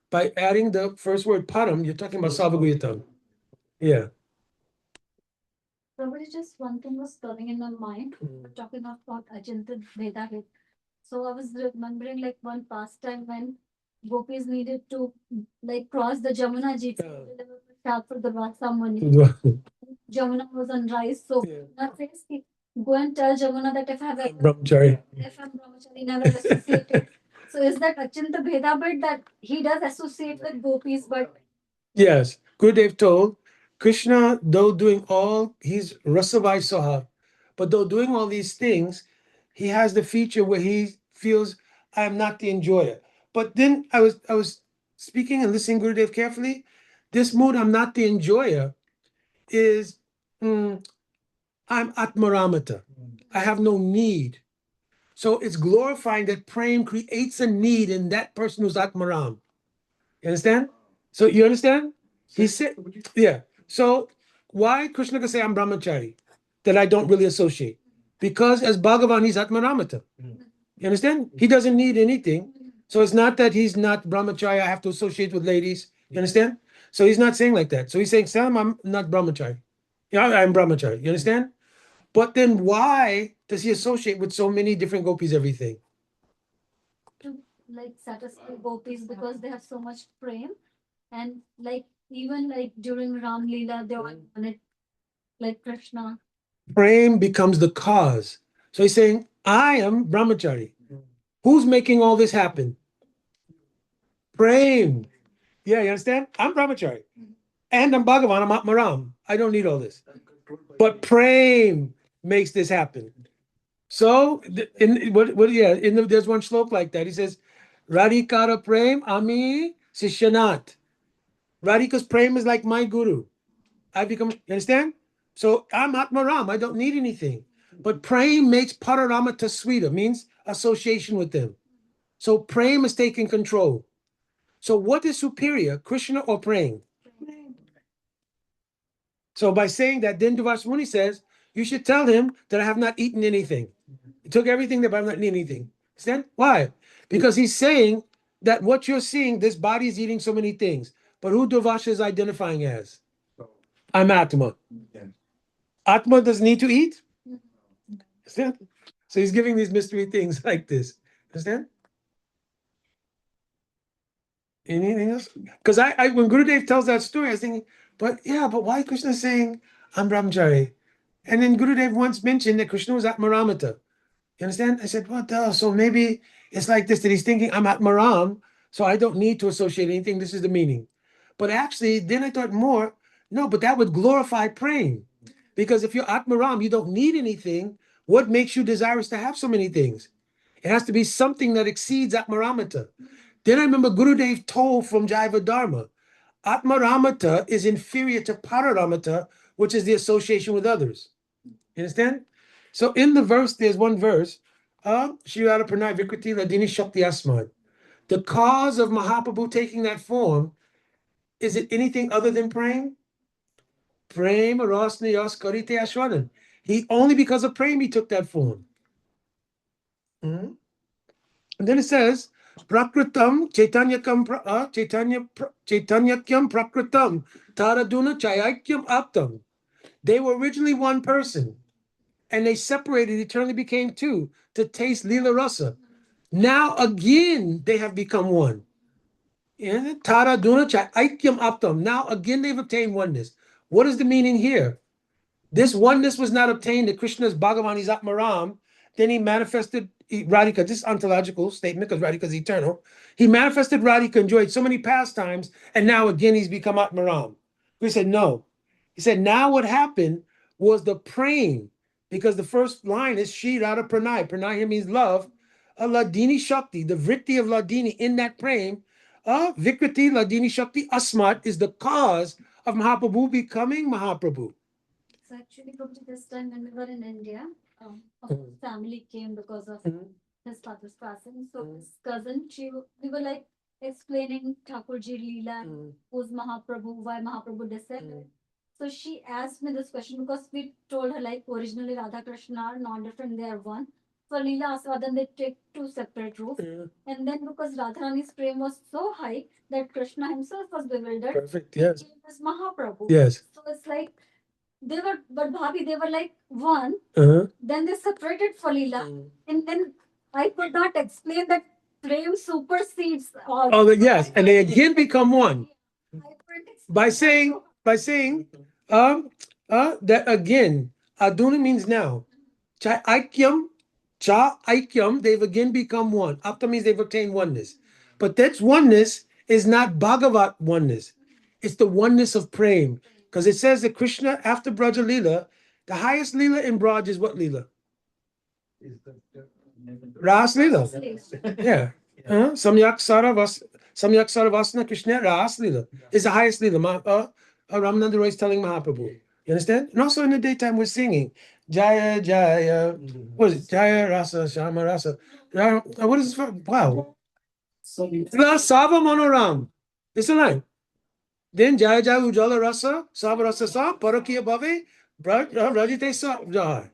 By adding the first word param, you're talking about Sava Guhyatam. Yeah. Probably just one thing was turning in my mind, talking about Ajanta Vedavit. So I was remembering like one pastime when gopis needed to like cross the Jamuna Ji to deliver prasad for the Muni. Jamuna was on rise, so that says go and tell Jamuna that if I'm Brahmachari, never associated. So is that Achanta Bhedabhat that he does associate with gopis, but yes, Gurudev told Krishna, though doing all, he's Rasavai Saha, but though doing all these things, he has the feature where he feels I am not the enjoyer. But then I was speaking and listening to Gurudev carefully. This mood, I'm not the enjoyer, is I'm Atmaramata. I have no need. So it's glorifying that Prem creates a need in that person who's Atmaram. You understand? So you understand? He said, yeah. So why Krishna can say I'm Brahmachari, that I don't really associate? Because as Bhagavan, he's Atmaramata. You understand? He doesn't need anything. So it's not that he's not brahmachari, I have to associate with ladies. You understand? So he's not saying like that. So he's saying, Sam, I'm not brahmachari. Yeah, I'm brahmachari. You understand? But then why does he associate with so many different gopis everything? To like satisfy gopis because they have so much prem, and like even like during Ram Leela, they all wanted like Krishna. Prem becomes the cause. So he's saying, I am brahmachari. Who's making all this happen? Prem. Yeah, you understand? I'm brahmachari. And I'm Bhagavan, I'm Atmaram. I don't need all this. But Prem makes this happen. So there's one slok like that. He says, Radhikara Prem Ami Sishyanat. Radhika's Prem is like my guru. I become, you understand? So I'm Atmaram, I don't need anything. But Prem makes Pararama Taswita, means association with them. So Prem is taking control. So what is superior, Krishna or Prem? So by saying that, then Duvas Muni says, you should tell him that I have not eaten anything. He took everything that I have not eaten anything. Understand? Why? Because he's saying that what you're seeing, this body is eating so many things. But who Duvasha is identifying as? I'm Atma. Atma doesn't need to eat. Understand? So he's giving these mystery things like this. Understand? Anything else? Because I when Gurudev tells that story, I was thinking, but why Krishna is saying I'm brahmachari? And then Gurudev once mentioned that Krishna was Atmaramata. You understand? I said, what the hell? So maybe it's like this, that he's thinking I'm Atmaram, so I don't need to associate anything. This is the meaning. But actually, then I thought more, no, but that would glorify praying. Because if you're Atmaram, you don't need anything. What makes you desirous to have so many things? It has to be something that exceeds Atmaramata. Then I remember Gurudev told from Jaiva Dharma, Atmaramata is inferior to Pararamata, which is the association with others. You understand? So in the verse, there's one verse, Shirada Pranay Vikriti Ladini Shakti Asmad. The cause of Mahaprabhu taking that form, is it anything other than praying? Prem Rosni Yos Karite Ashwadan. He only because of praying he took that form. And then it says, Prakritam Chaitanyakam Chaitanyakyam Prakritam Taraduna Chayakyam Aptam. They were originally one person, and they separated, eternally became two to taste Lila Rasa. Now again they have become one. Taraduna Chayakyam Aptam. Now again they've obtained oneness. What is the meaning here? This oneness was not obtained at Krishna's Bhagavan is Atmaram. Then he manifested Radhika. This is ontological statement because Radhika is eternal. He manifested Radhika, enjoyed so many pastimes, and now again he's become Atmaram. We said no. He said now what happened was the praying, because the first line is Shri Radha Pranay. Pranay here means love. A Ladini Shakti, the vritti of Ladini in that praying. Vikriti Ladini Shakti Asmat is the cause of Mahaprabhu becoming Mahaprabhu. So actually, Prabhuji, this time when we were in India, a family came because of his father's passing. So his cousin, we were like explaining Thakurji Leela, who's Mahaprabhu, why Mahaprabhu descended. So she asked me this question because we told her like originally Radha Krishna are non-different, they are one. For Leela Aswadan, they take two separate routes. And then because Radharani's prem was so high that Krishna himself was bewildered. Perfect, yes. He was Mahaprabhu. Yes. So it's like they were, but Bhabi, they were like one. Then they separated for Leela. And then I could not explain that prem supersedes all. Oh, yes, and they again become one by saying that again. Aduna means now. Cha aikyam, they've again become one. Apta means they've obtained oneness. But that oneness is not Bhagavat oneness. It's the oneness of prem. Because it says that Krishna, after Braja Leela, the highest Leela in Braj is what Leela? Ras Leela. Yeah. Samyak Saravasana Krishna Ras Leela is the highest Leela. Ramananda Roy is telling Mahaprabhu. You understand? And also in the daytime we're singing Jaya Jaya. What is it? Jaya Rasa Shama Rasa. What is this? Wow. La Sava Manoram. It's a line. Then Jaya Jaya Ujala Rasa, Sava Rasa Sa, Parakiya Bhave, Rajite Sa Jahar.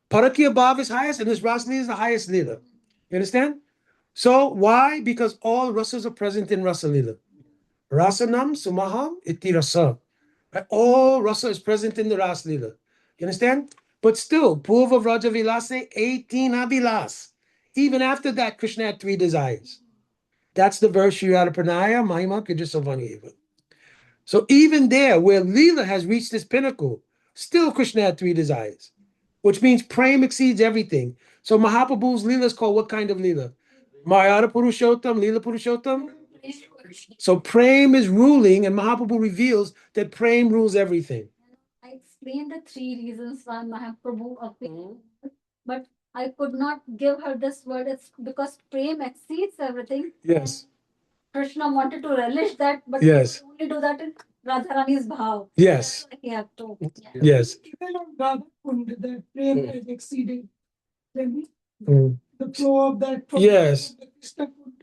Parakiya Bhav is highest, and this Rasli is the highest leader. You understand? So why? Because all rasas are present in Rasa Lila. Rasanam sumaham iti rasa. Right? All rasa is present in the Ras Lila. You understand? But still, Purva Vraja Vilase, 18 Avilas. Even after that, Krishna had 3 desires. That's the verse Shirada Pranaya, Mahima Kajasavani. So even there, where Leela has reached its pinnacle, still Krishna had 3 desires, which means Prem exceeds everything. So Mahaprabhu's Leela is called what kind of Leela? Mayada Purushottam, Leela Purushottam? So Prem is ruling, and Mahaprabhu reveals that Prem rules everything. I explained the 3 reasons why Mahaprabhu appeared, but I could not give her this word. It's because Prem exceeds everything. Yes. Krishna wanted to relish that, but Yes. only do that in Radharani's bhav. Yes. He have to. Yes. Even on Radha Kund, that Prem has exceeded the Mm. flow of that. Yes. The Krishna Kund.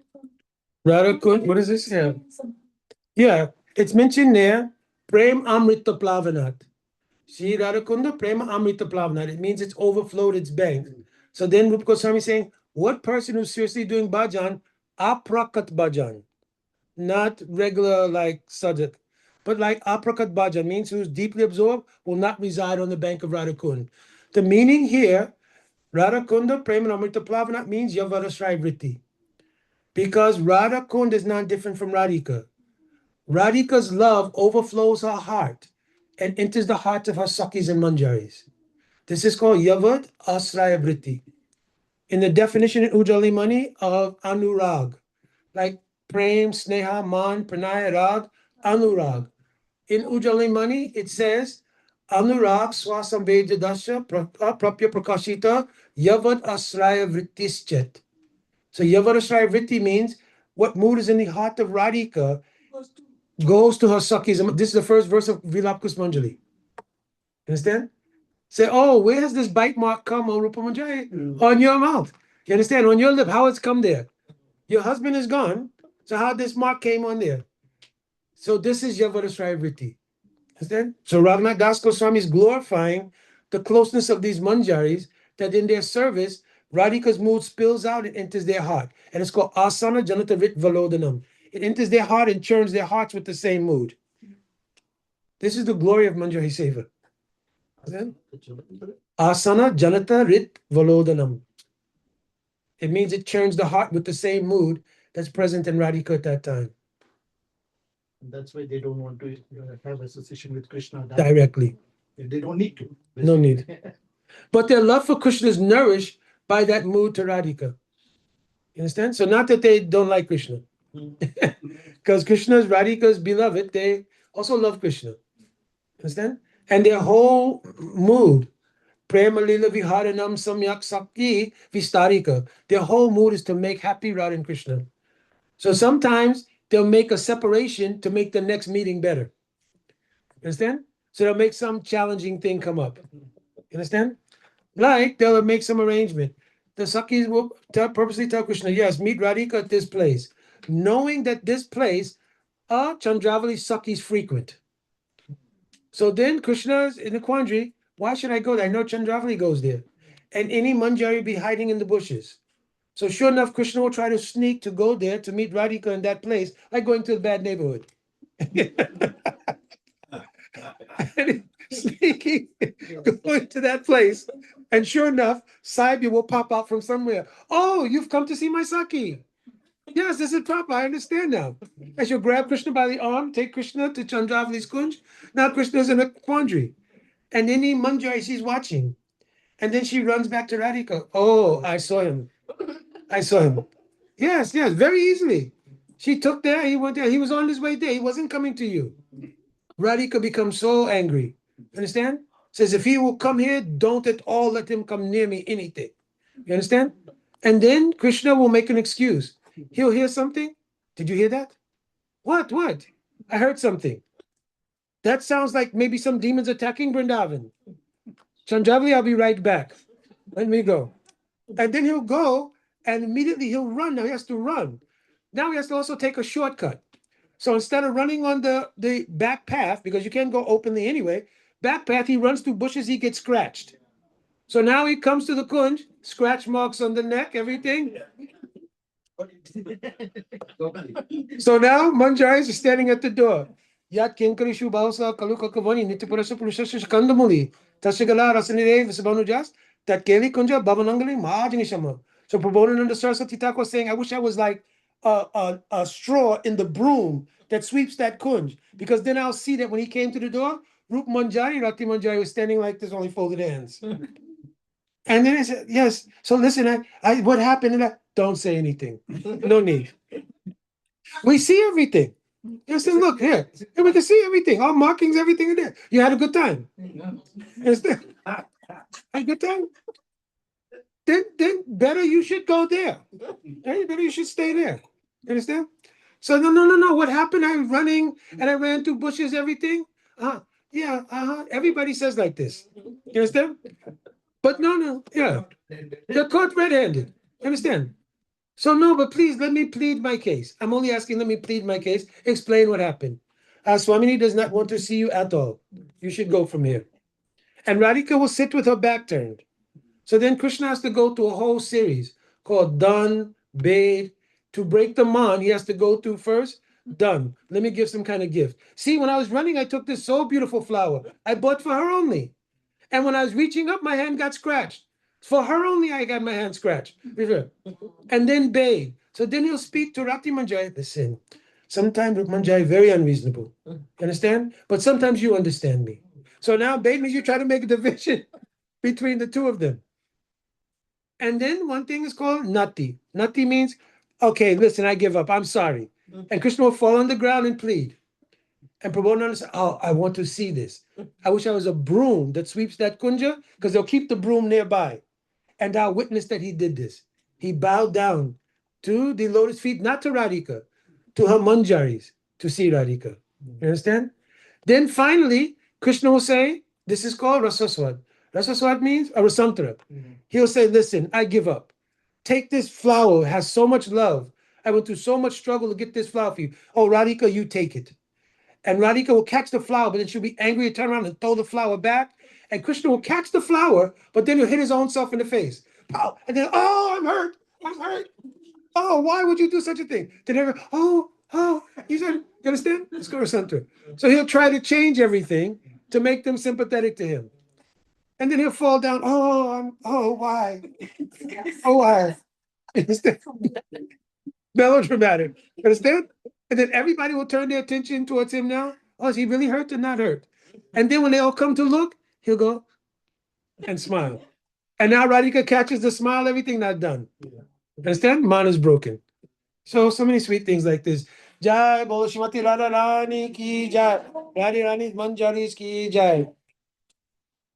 Radha Kund, what is this? Yeah. Yeah, it's mentioned there, Prem Amrita Plavanat. See Radha Kunda, Prema Amrita Plavanat. It means it's overflowed its bank. So then Rupa Goswami is saying, what person who's seriously doing bhajan, aprakat bhajan, not regular like sajat, but like aprakat bhajan means who's deeply absorbed will not reside on the bank of Radha Kund. The meaning here, Radha Kunda, Prema Amrita Plavanat means Yavarasrai Vritti. Because Radha Kund is not different from Radhika. Radhika's love overflows her heart and enters the hearts of her Sakis and Manjaris. This is called Yavad Asraya Vritti. In the definition in Ujjali Mani of Anurag, like Prem, Sneha, Man, Pranaya, Rag, Anurag. In Ujjali Mani, it says Anurag Swasambedya Dasha Prapya Prakashita Yavad Asraya Vrittischet. So Yavad Asraya Vritti means what mood is in the heart of Radhika goes to her Sakis. This is the first verse of Vilap Kusmanjali. Understand? Say, oh, where has this bite mark come on Rupa Manjari? On your mouth. You understand? On your lip, how it's come there. Your husband is gone. So how this mark came on there? So this is Yavarasraya Vritti. Understand? So Raghunath Das Goswami is glorifying the closeness of these manjaris, that in their service, Radhika's mood spills out and enters their heart. And it's called Asana Janata Vrit Valodanam. It enters their heart and churns their hearts with the same mood. This is the glory of Manjari Seva. Asana Janata Rit Valodanam. It means it churns the heart with the same mood that's present in Radhika at that time. And that's why they don't want to have association with Krishna Directly. They don't need to. No need. But their love for Krishna is nourished by that mood to Radhika. You understand? So not that they don't like Krishna. Because Krishna is Radhika's beloved, they also love Krishna. Understand? And their whole mood, Prema Lila Viharanam Samyak Sakti Vistarika, their whole mood is to make happy Radha and Krishna. So sometimes they'll make a separation to make the next meeting better. Understand? So they'll make some challenging thing come up. Understand? Like they'll make some arrangement. The Sakis will purposely tell Krishna, yes, meet Radhika at this place, knowing that this place are Chandravali Sakis frequent. So then Krishna's in the quandary, why should I go there? I know Chandravali goes there. And any Manjari be hiding in the bushes. So sure enough, Krishna will try to sneak to go there to meet Radhika in that place, like going to a bad neighborhood. Sneaking, going to that place. And sure enough, Saibya will pop out from somewhere. Oh, you've come to see my Saki. Yes, this is Papa. I understand now. I shall grab Krishna by the arm, take Krishna to Chandravali's Kunj. Now Krishna's in a quandary. And any Manjari, she's watching. And then she runs back to Radhika. Oh, I saw him. I saw him. Yes, very easily. She took there, he went there. He was on his way there. He wasn't coming to you. Radhika becomes so angry. Understand? Says, if he will come here, don't at all let him come near me, anything. You understand? And then Krishna will make an excuse. He'll hear something. Did you hear that? What? I heard something. That sounds like maybe some demons attacking Vrindavan. Chandravali, I'll be right back. Let me go. And then he'll go and immediately he'll run. Now he has to run. Now he has to also take a shortcut. So instead of running on the back path, because you can't go openly anyway, back path, he runs through bushes, he gets scratched. So now he comes to the Kunj, scratch marks on the neck, everything. So now Manjari is standing at the door. Yat Kinkari Shubhausa Kaluka Kavani Nitipurasa Purusha Kandamuli Tashigala Rasanire Visabanujas that Keli Kunja Babanangali Mahajanishama. So Prabodhananda Saraswati Thakur was saying, I wish I was like a straw in the broom that sweeps that kunj, because then I'll see that when he came to the door, Rup Manjari, Rati Manjari was standing like this, only folded hands. And then I said, yes. So listen, I what happened? And don't say anything. No need. We see everything. You said, look here, we can see everything, all markings, everything in there. You had a good time. Understand? Had a good time. Then better you should go there. Better you should stay there. You understand? So no. What happened? I'm running and I ran through bushes, everything. Yeah, everybody says like this. You understand? But no, yeah. They're caught red-handed. Understand? So no, but please let me plead my case. I'm only asking, let me plead my case. Explain what happened. Swamini does not want to see you at all. You should go from here. And Radhika will sit with her back turned. So then Krishna has to go to a whole series called Done, Bathe. To break the man, he has to go through first. Done. Let me give some kind of gift. See, when I was running, I took this so beautiful flower. I bought for her only. And when I was reaching up, my hand got scratched. For her only, I got my hand scratched. And then bathe. So then he'll speak to Rati Manjari. Listen, sometimes Manjari very unreasonable. You understand? But sometimes you understand me. So now bathe means you try to make a division between the two of them. And then one thing is called nati. Nati means, okay, listen, I give up. I'm sorry. And Krishna will fall on the ground and plead. And Prabodhananda said, oh, I want to see this. I wish I was a broom that sweeps that kunja, because they'll keep the broom nearby. And I'll witness that he did this. He bowed down to the lotus feet, not to Radhika, to her manjaris, to see Radhika. You understand? Then finally, Krishna will say, this is called Rasaswad. Rasaswad means a rasamtara. He'll say, listen, I give up. Take this flower, it has so much love. I went through so much struggle to get this flower for you. Oh, Radhika, you take it. And Radhika will catch the flower, but then she'll be angry and turn around and throw the flower back. And Krishna will catch the flower, but then he'll hit his own self in the face. Oh, and then, oh, I'm hurt. Oh, why would you do such a thing? Then everyone, you said, you understand? Let's go to center. So he'll try to change everything to make them sympathetic to him. And then he'll fall down, why? Oh, why? Melodramatic. Understand? And then everybody will turn their attention towards him now. Oh, is he really hurt or not hurt? And then when they all come to look, he'll go and smile. And now Radhika catches the smile, everything not done. Understand? Man is broken. So many sweet things like this. Jai Bolo Shrimati Radha Rani ki jai. Radha Rani Manjaris ki jai.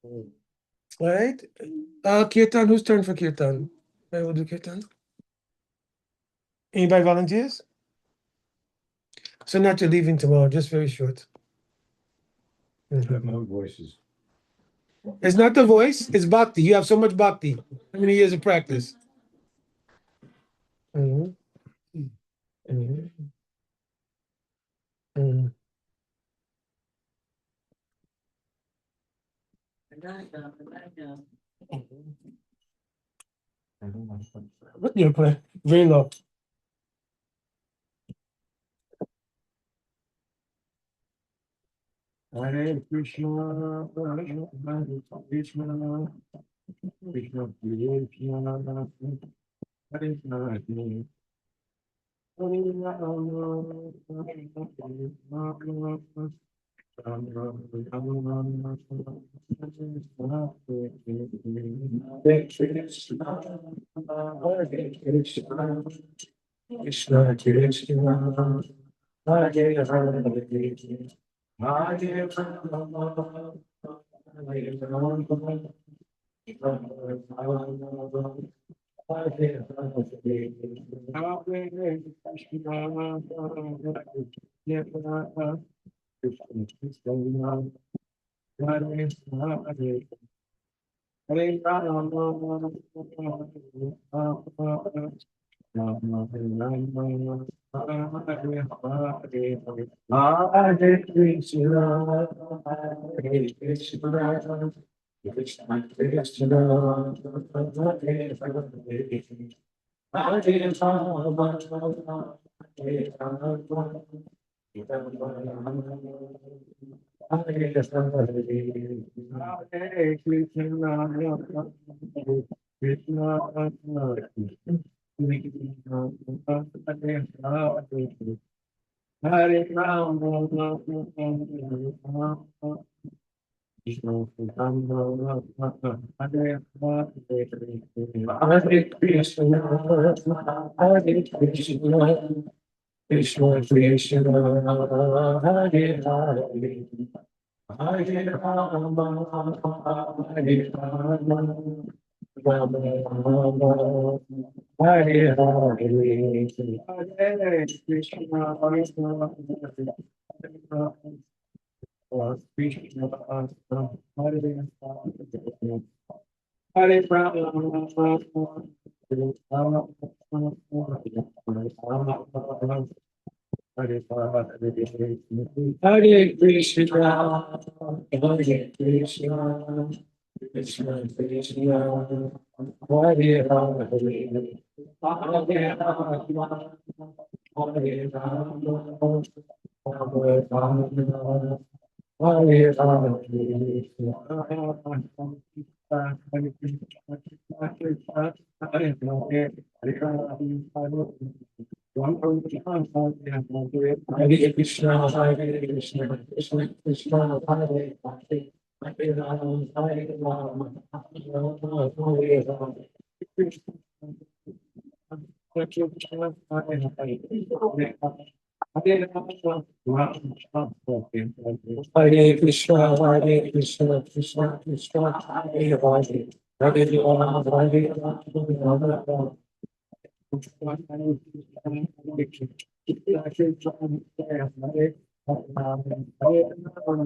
All right. Kirtan, whose turn for Kirtan? I will do Kirtan. Anybody volunteers? So not you're leaving tomorrow, just very short. No voices. It's not the voice, it's bhakti. You have so much bhakti. How many years of practice? Mhm. Mhm. Mhm. What you play? Very low. Hare Krishna, Hare Krishna, Krishna Krishna, Hare Hare. Hare Rama, Hare Rama, Hare Krishna, Hare Krishna, Krishna Krishna, Hare Hare, Hare Rama, Hare Rama, Hare Krishna, Hare Krishna, Krishna Krishna, Hare Hare Rama, Hare Rama, Hare Krishna Krishna, Hare Hare. Hare Rama, Hare Rama, Rama Rama, Hare Hare. Hare Krishna, Krishna Krishna, Hare Hare. Hare Rama, Hare Hare Krishna, Hare Krishna, Krishna Krishna, Hare Hare, Hare Rama, Hare Rama, Hare Rama, Hare Hare Krishna, Hare Krishna, Krishna Krishna, Hare Hare, Hare Rama, Hare Rama, Hare Rama, Hare Krishna, Hare Krishna, Krishna Krishna, Hare Hare, Hare Rama, Hare Rama,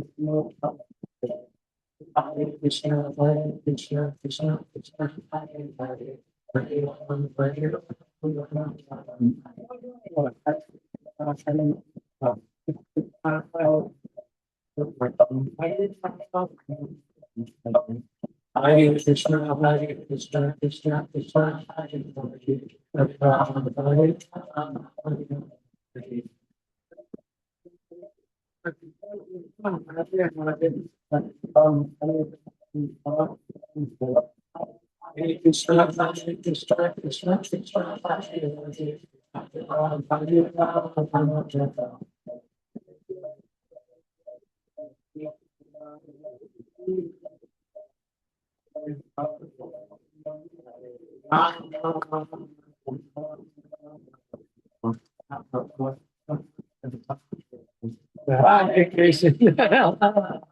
Hare Krishna, Hare Krishna, Krishna Krishna, Hare Hare, Hare Rama, Hare Rama, Hare Krishna, Hare Krishna, Krishna Krishna, Hare Hare, Hare Rama, Hare Rama, Hare Krishna, Hare Krishna, Krishna Krishna, Hare Hare, Hare Rama, Hare Rama, Hare Rama. Hare Krishna,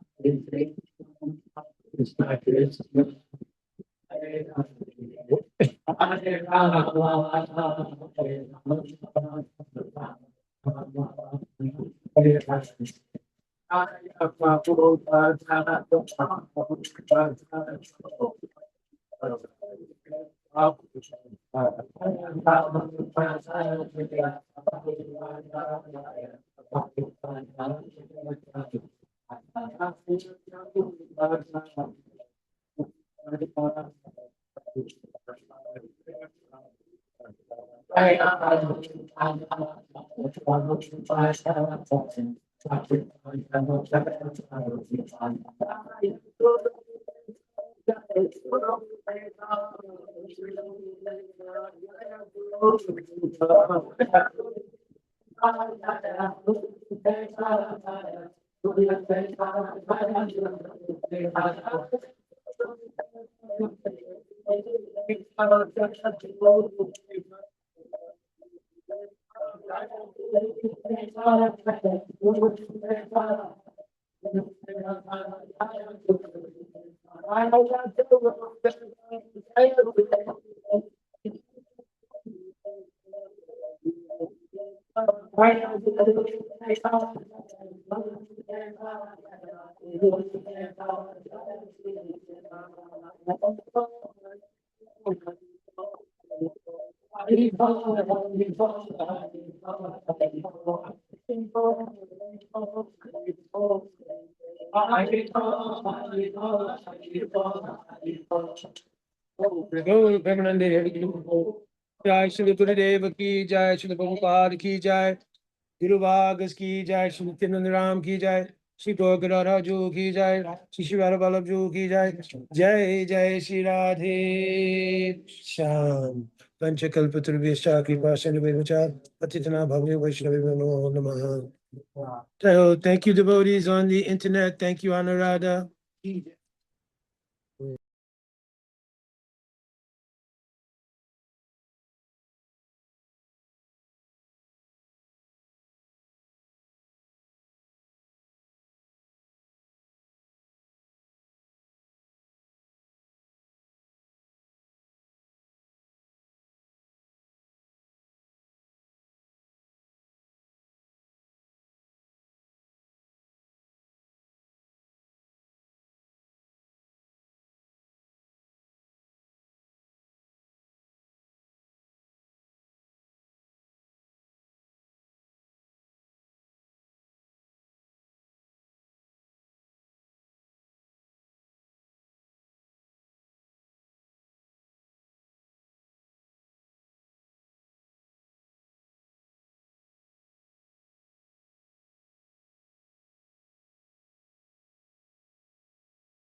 Krishna Krishna, Hare Go, Premanande. Jai Shri Gurudeva ki jai, Shri Prabhupada ki jai, Guru Bhagas ki jai, Shri Nityananda Ram ki jai, Shri Gaura Ju ki jai, Shri Shri Vallabh Ju ki jai, Jai Jai Shri Radhe Shyam. Panchakalpatarubhyascha kripa sindhubhyo patitana bhavyo vaishnavyo namo namaha. So, thank you, devotees on the internet. Thank you, Anuradha.